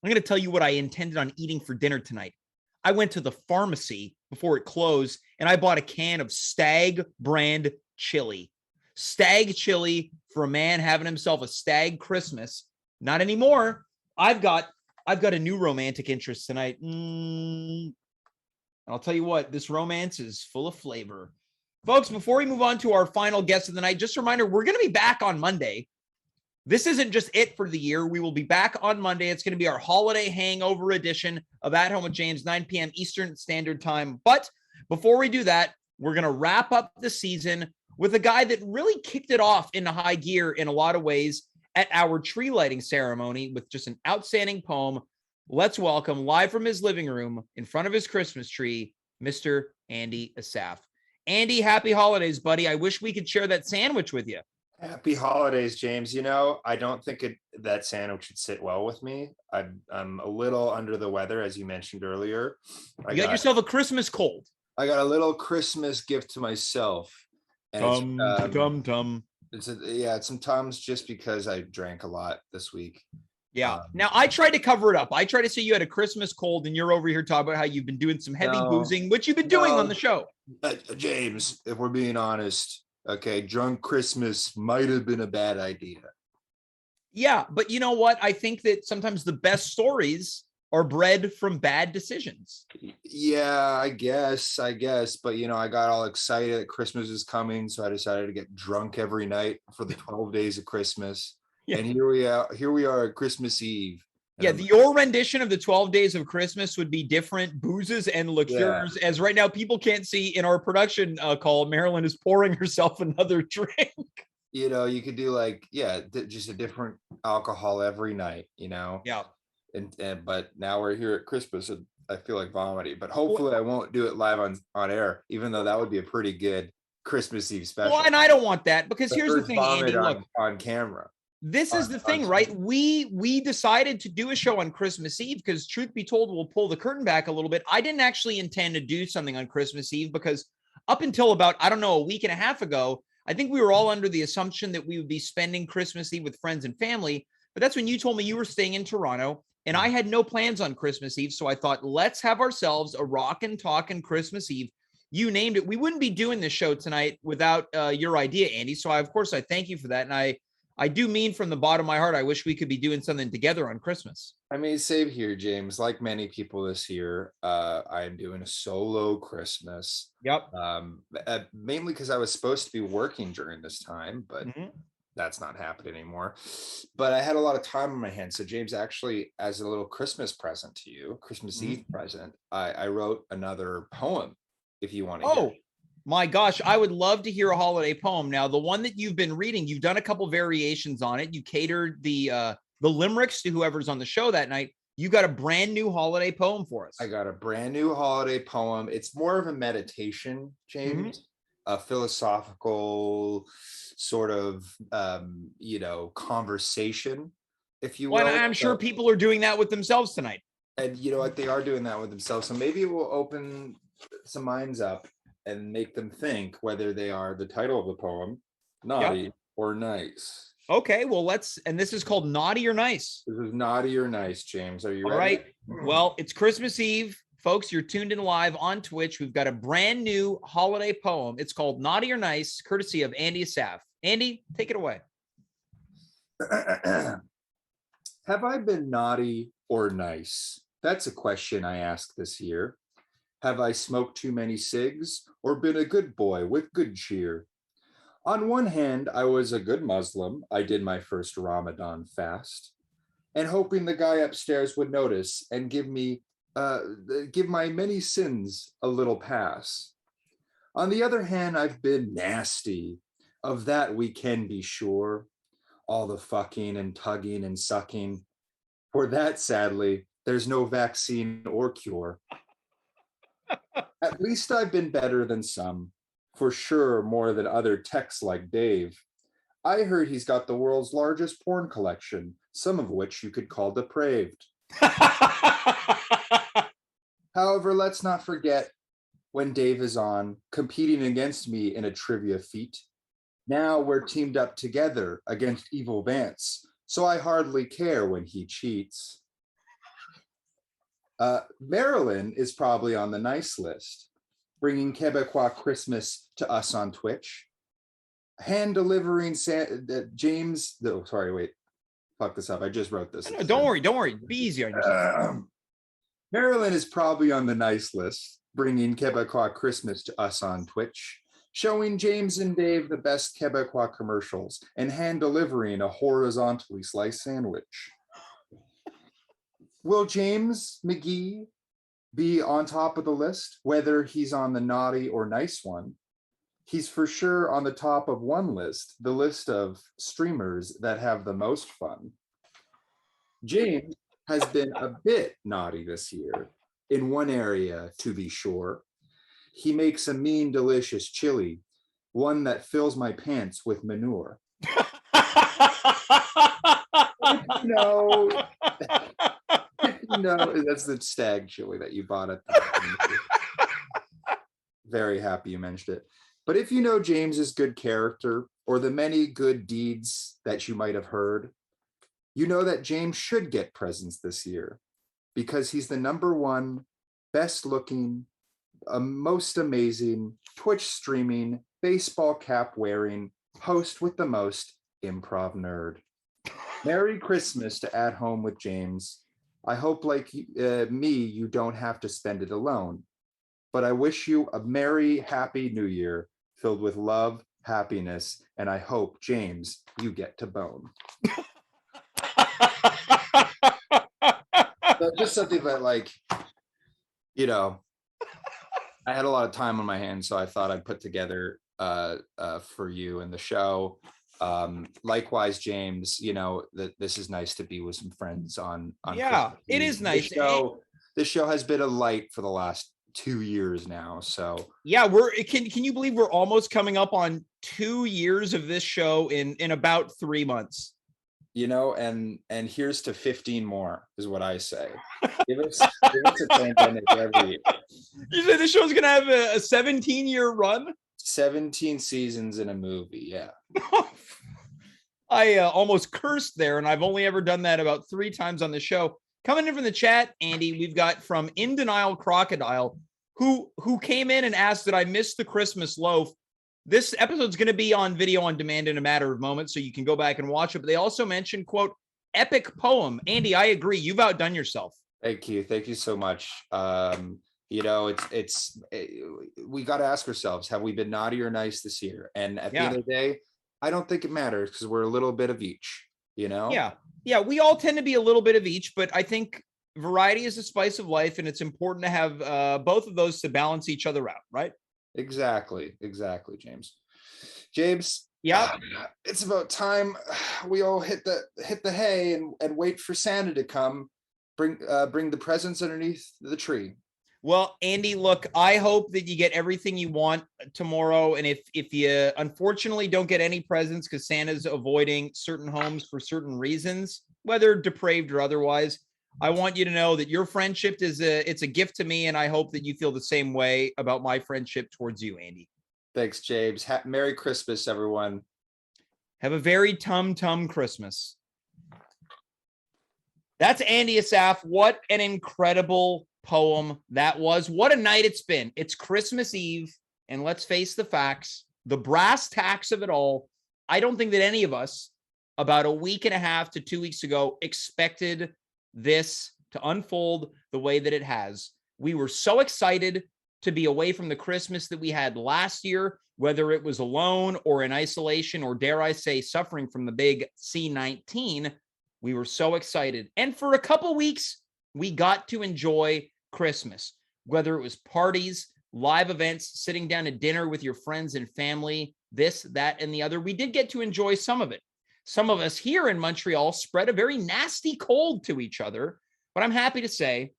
Speaker 1: I'm going to tell you what I intended on eating for dinner tonight. I went to the pharmacy before it closed, and I bought a can of Stag brand chili. Stag chili for a man having himself a stag Christmas. Not anymore. I've got a new romantic interest tonight. I'll tell you what, this romance is full of flavor. Folks, before we move on to our final guest of the night, just a reminder, we're going to be back on Monday. This isn't just it for the year. We will be back on Monday. It's going to be our holiday hangover edition of At Home with James, 9 p.m. Eastern Standard Time. But before we do that, we're going to wrap up the season with a guy that really kicked it off into high gear in a lot of ways at our tree lighting ceremony with just an outstanding poem. Let's welcome, live from his living room in front of his Christmas tree, Mr. Andy Assaf. Andy, happy holidays, buddy. I wish we could share that sandwich with you.
Speaker 12: Happy holidays, James. You know, I don't think that sandwich would sit well with me. I'm a little under the weather, as you mentioned earlier.
Speaker 1: You got yourself a Christmas cold.
Speaker 12: I got a little Christmas gift to myself. And it's some Tums just because I drank a lot this week.
Speaker 1: Yeah. Now, I tried to cover it up. I tried to say you had a Christmas cold, and you're over here talking about how you've been doing some heavy boozing, which you've been doing on the show.
Speaker 12: James, if we're being honest, okay, drunk Christmas might have been a bad idea.
Speaker 1: Yeah, but you know what? I think that sometimes the best stories are bred from bad decisions.
Speaker 12: Yeah, I guess. But, you know, I got all excited that Christmas is coming, so I decided to get drunk every night for the 12 days of Christmas. Yeah. And here we are at Christmas Eve.
Speaker 1: Yeah, your rendition of the 12 days of Christmas would be different boozes and liqueurs. Yeah. As right now, people can't see in our production call, Marilyn is pouring herself another drink.
Speaker 12: You know, you could do just a different alcohol every night, you know?
Speaker 1: Yeah.
Speaker 12: And but now we're here at Christmas and I feel like vomiting, but hopefully I won't do it live on air, even though that would be a pretty good Christmas Eve special.
Speaker 1: Well, and I don't want that because here's the thing, Andy, look,
Speaker 12: on camera.
Speaker 1: This is the thing, right? We decided to do a show on Christmas Eve because, truth be told, we'll pull the curtain back a little bit. I didn't actually intend to do something on Christmas Eve because up until about, I don't know, a week and a half ago, I think we were all under the assumption that we would be spending Christmas Eve with friends and family. But that's when you told me you were staying in Toronto and I had no plans on Christmas Eve. So I thought, let's have ourselves a Rockin' Talkin' Christmas Eve. You named it. We wouldn't be doing this show tonight without your idea, Andy. So of course, I thank you for that. And I do mean from the bottom of my heart, I wish we could be doing something together on Christmas.
Speaker 12: I mean, same here, James. Like many people this year, I am doing a solo Christmas.
Speaker 1: Yep.
Speaker 12: Mainly because I was supposed to be working during this time, but that's not happening anymore. But I had a lot of time on my hands. So James, actually, as a little Christmas present to you, Christmas Eve present, I wrote another poem, if you want to hear.
Speaker 1: My gosh, I would love to hear a holiday poem. Now, the one that you've been reading, you've done a couple variations on it. You catered the limericks to whoever's on the show that night. You got a brand new holiday poem for us.
Speaker 12: I got a brand new holiday poem. It's more of a meditation, James, a philosophical sort of, conversation, if you will.
Speaker 1: Well, I'm sure people are doing that with themselves tonight.
Speaker 12: And you know what? They are doing that with themselves. So maybe it will open some minds up. and make them think whether they are the title of the poem, naughty or nice.
Speaker 1: Okay, well, and this is called Naughty or Nice.
Speaker 12: This is naughty or nice, James. Are you ready?
Speaker 1: All right. Well, it's Christmas Eve. Folks, you're tuned in live on Twitch. We've got a brand new holiday poem. It's called Naughty or Nice, courtesy of Andy Assaf. Andy, take it away.
Speaker 12: Have I been naughty or nice? That's a question I ask this year. Have I smoked too many cigs or been a good boy with good cheer? On one hand, I was a good Muslim. I did my first Ramadan fast, and hoping the guy upstairs would notice and give my many sins a little pass. On the other hand, I've been nasty. Of that we can be sure. All the fucking and tugging and sucking. For that, sadly, there's no vaccine or cure. At least I've been better than some. For sure, more than other techs like Dave. I heard he's got the world's largest porn collection, some of which you could call depraved. However, let's not forget when Dave is on, competing against me in a trivia feat. Now we're teamed up together against evil Vance, so I hardly care when he cheats. Marilyn is probably on the nice list, bringing Quebecois Christmas to us on Twitch. Hand delivering James. Oh, sorry, wait. Fuck this up. I just wrote this.
Speaker 1: No, don't worry. Be easy on yourself.
Speaker 12: Marilyn is probably on the nice list, bringing Quebecois Christmas to us on Twitch, showing James and Dave the best Quebecois commercials, and hand delivering a horizontally sliced sandwich. Will James McGee be on top of the list, whether he's on the naughty or nice one? He's for sure on the top of one list, the list of streamers that have the most fun. James has been a bit naughty this year, in one area, to be sure. He makes a mean, delicious chili, one that fills my pants with manure. That's the stag chili that you bought at the Very happy you mentioned it. But if you know James's good character or the many good deeds that you might have heard, you know that James should get presents this year because he's the number one, best looking, most amazing, Twitch streaming, baseball cap wearing, host with the most, improv nerd. Merry Christmas to At Home with James. I hope, like me, you don't have to spend it alone. But I wish you a merry, happy new year filled with love, happiness, and I hope, James, you get to bone. So just something that, like, you know, I had a lot of time on my hands, so I thought I'd put together for you and the show. Likewise, James, you know, that this is nice to be with some friends on
Speaker 1: yeah, it is nice.
Speaker 12: This show has been a light for the last 2 years now, so
Speaker 1: yeah, can you believe we're almost coming up on 2 years of this show in about 3 months?
Speaker 12: You know, and here's to 15 more is what I say. Give us a pandemic every year.
Speaker 1: You say this show's gonna have a 17-year run?
Speaker 12: 17 seasons in a movie, yeah.
Speaker 1: I almost cursed there, and I've only ever done that about 3 times on the show. Coming in from the chat, Andy, we've got from In Denial Crocodile, who came in and asked that I missed the Christmas loaf. This episode's going to be on video on demand in a matter of moments, so you can go back and watch it. But they also mentioned, quote, epic poem. Andy, I agree. You've outdone yourself.
Speaker 12: Thank you. Thank you so much. You know, we got to ask ourselves, have we been naughty or nice this year? And at the end of the day, I don't think it matters because we're a little bit of each, you know?
Speaker 1: Yeah, we all tend to be a little bit of each, but I think variety is the spice of life, and it's important to have both of those to balance each other out, right?
Speaker 12: Exactly, James. James,
Speaker 1: yeah,
Speaker 12: it's about time we all hit the hay and wait for Santa to come bring the presents underneath the tree.
Speaker 1: Well, Andy, look, I hope that you get everything you want tomorrow. And if you unfortunately don't get any presents because Santa's avoiding certain homes for certain reasons, whether depraved or otherwise, I want you to know that your friendship it's a gift to me, and I hope that you feel the same way about my friendship towards you, Andy.
Speaker 12: Thanks, James. Merry Christmas, everyone.
Speaker 1: Have a very tum-tum Christmas. That's Andy Assaf. What an incredible poem that was. What a night it's been. It's Christmas Eve, and let's face the facts, the brass tacks of it all. I don't think that any of us about a week and a half to 2 weeks ago expected this to unfold the way that it has. We were so excited to be away from the Christmas that we had last year, whether it was alone or in isolation, or dare I say, suffering from the big C-19. We were so excited. And for a couple weeks, we got to enjoy Christmas, whether it was parties, live events, sitting down to dinner with your friends and family, this, that, and the other. We did get to enjoy some of it. Some of us here in Montreal spread a very nasty cold to each other, but I'm happy to say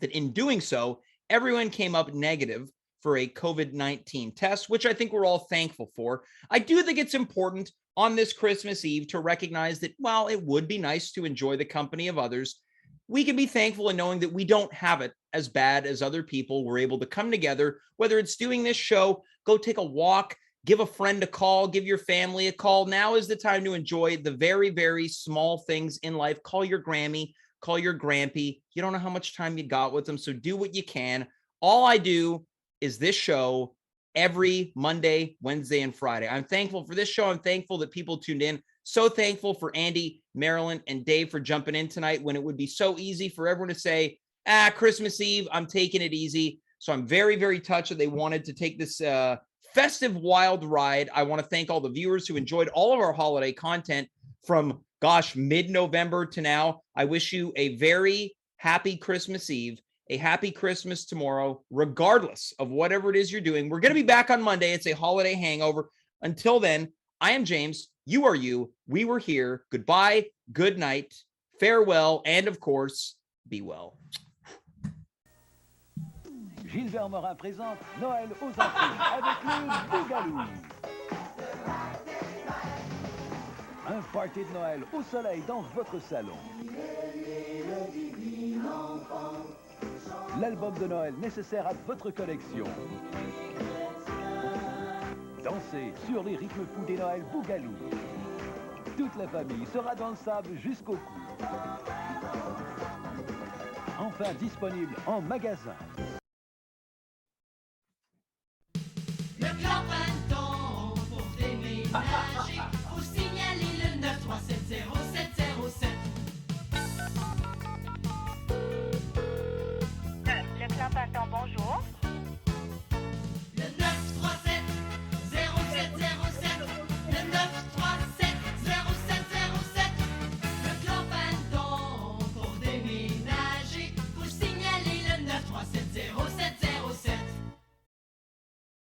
Speaker 1: that in doing so, everyone came up negative for a COVID-19 test, which I think we're all thankful for. I do think it's important on this Christmas Eve to recognize that while it would be nice to enjoy the company of others, we can be thankful in knowing that we don't have it as bad as other people. We're able to come together, whether it's doing this show, go take a walk, give a friend a call, give your family a call. Now is the time to enjoy the very, very small things in life. Call your Grammy, call your Grampy. You don't know how much time you got with them, so do what you can. All I do is this show every Monday, Wednesday, and Friday. I'm thankful for this show. I'm thankful that people tuned in. So thankful for Andy, Marilyn, and Dave for jumping in tonight when it would be so easy for everyone to say, Christmas Eve, I'm taking it easy. So I'm very, very touched that they wanted to take this festive wild ride. I want to thank all the viewers who enjoyed all of our holiday content from, mid-November to now. I wish you a very happy Christmas Eve, a happy Christmas tomorrow, regardless of whatever it is you're doing. We're going to be back on Monday. It's a holiday hangover. Until then, I am James. You are you. We were here. Goodbye. Good night. Farewell. And of course, be well.
Speaker 5: Gilbert Morin présente Noël aux Antilles avec le Bougalou. Un party de Noël au soleil dans votre salon. L'album de Noël nécessaire à votre collection. Dansez sur les rythmes fous des Noëls Bougalou. Toute la famille sera dans le sable jusqu'au cou. Enfin disponible en magasin.
Speaker 13: Le clopin tombe pour des ménages.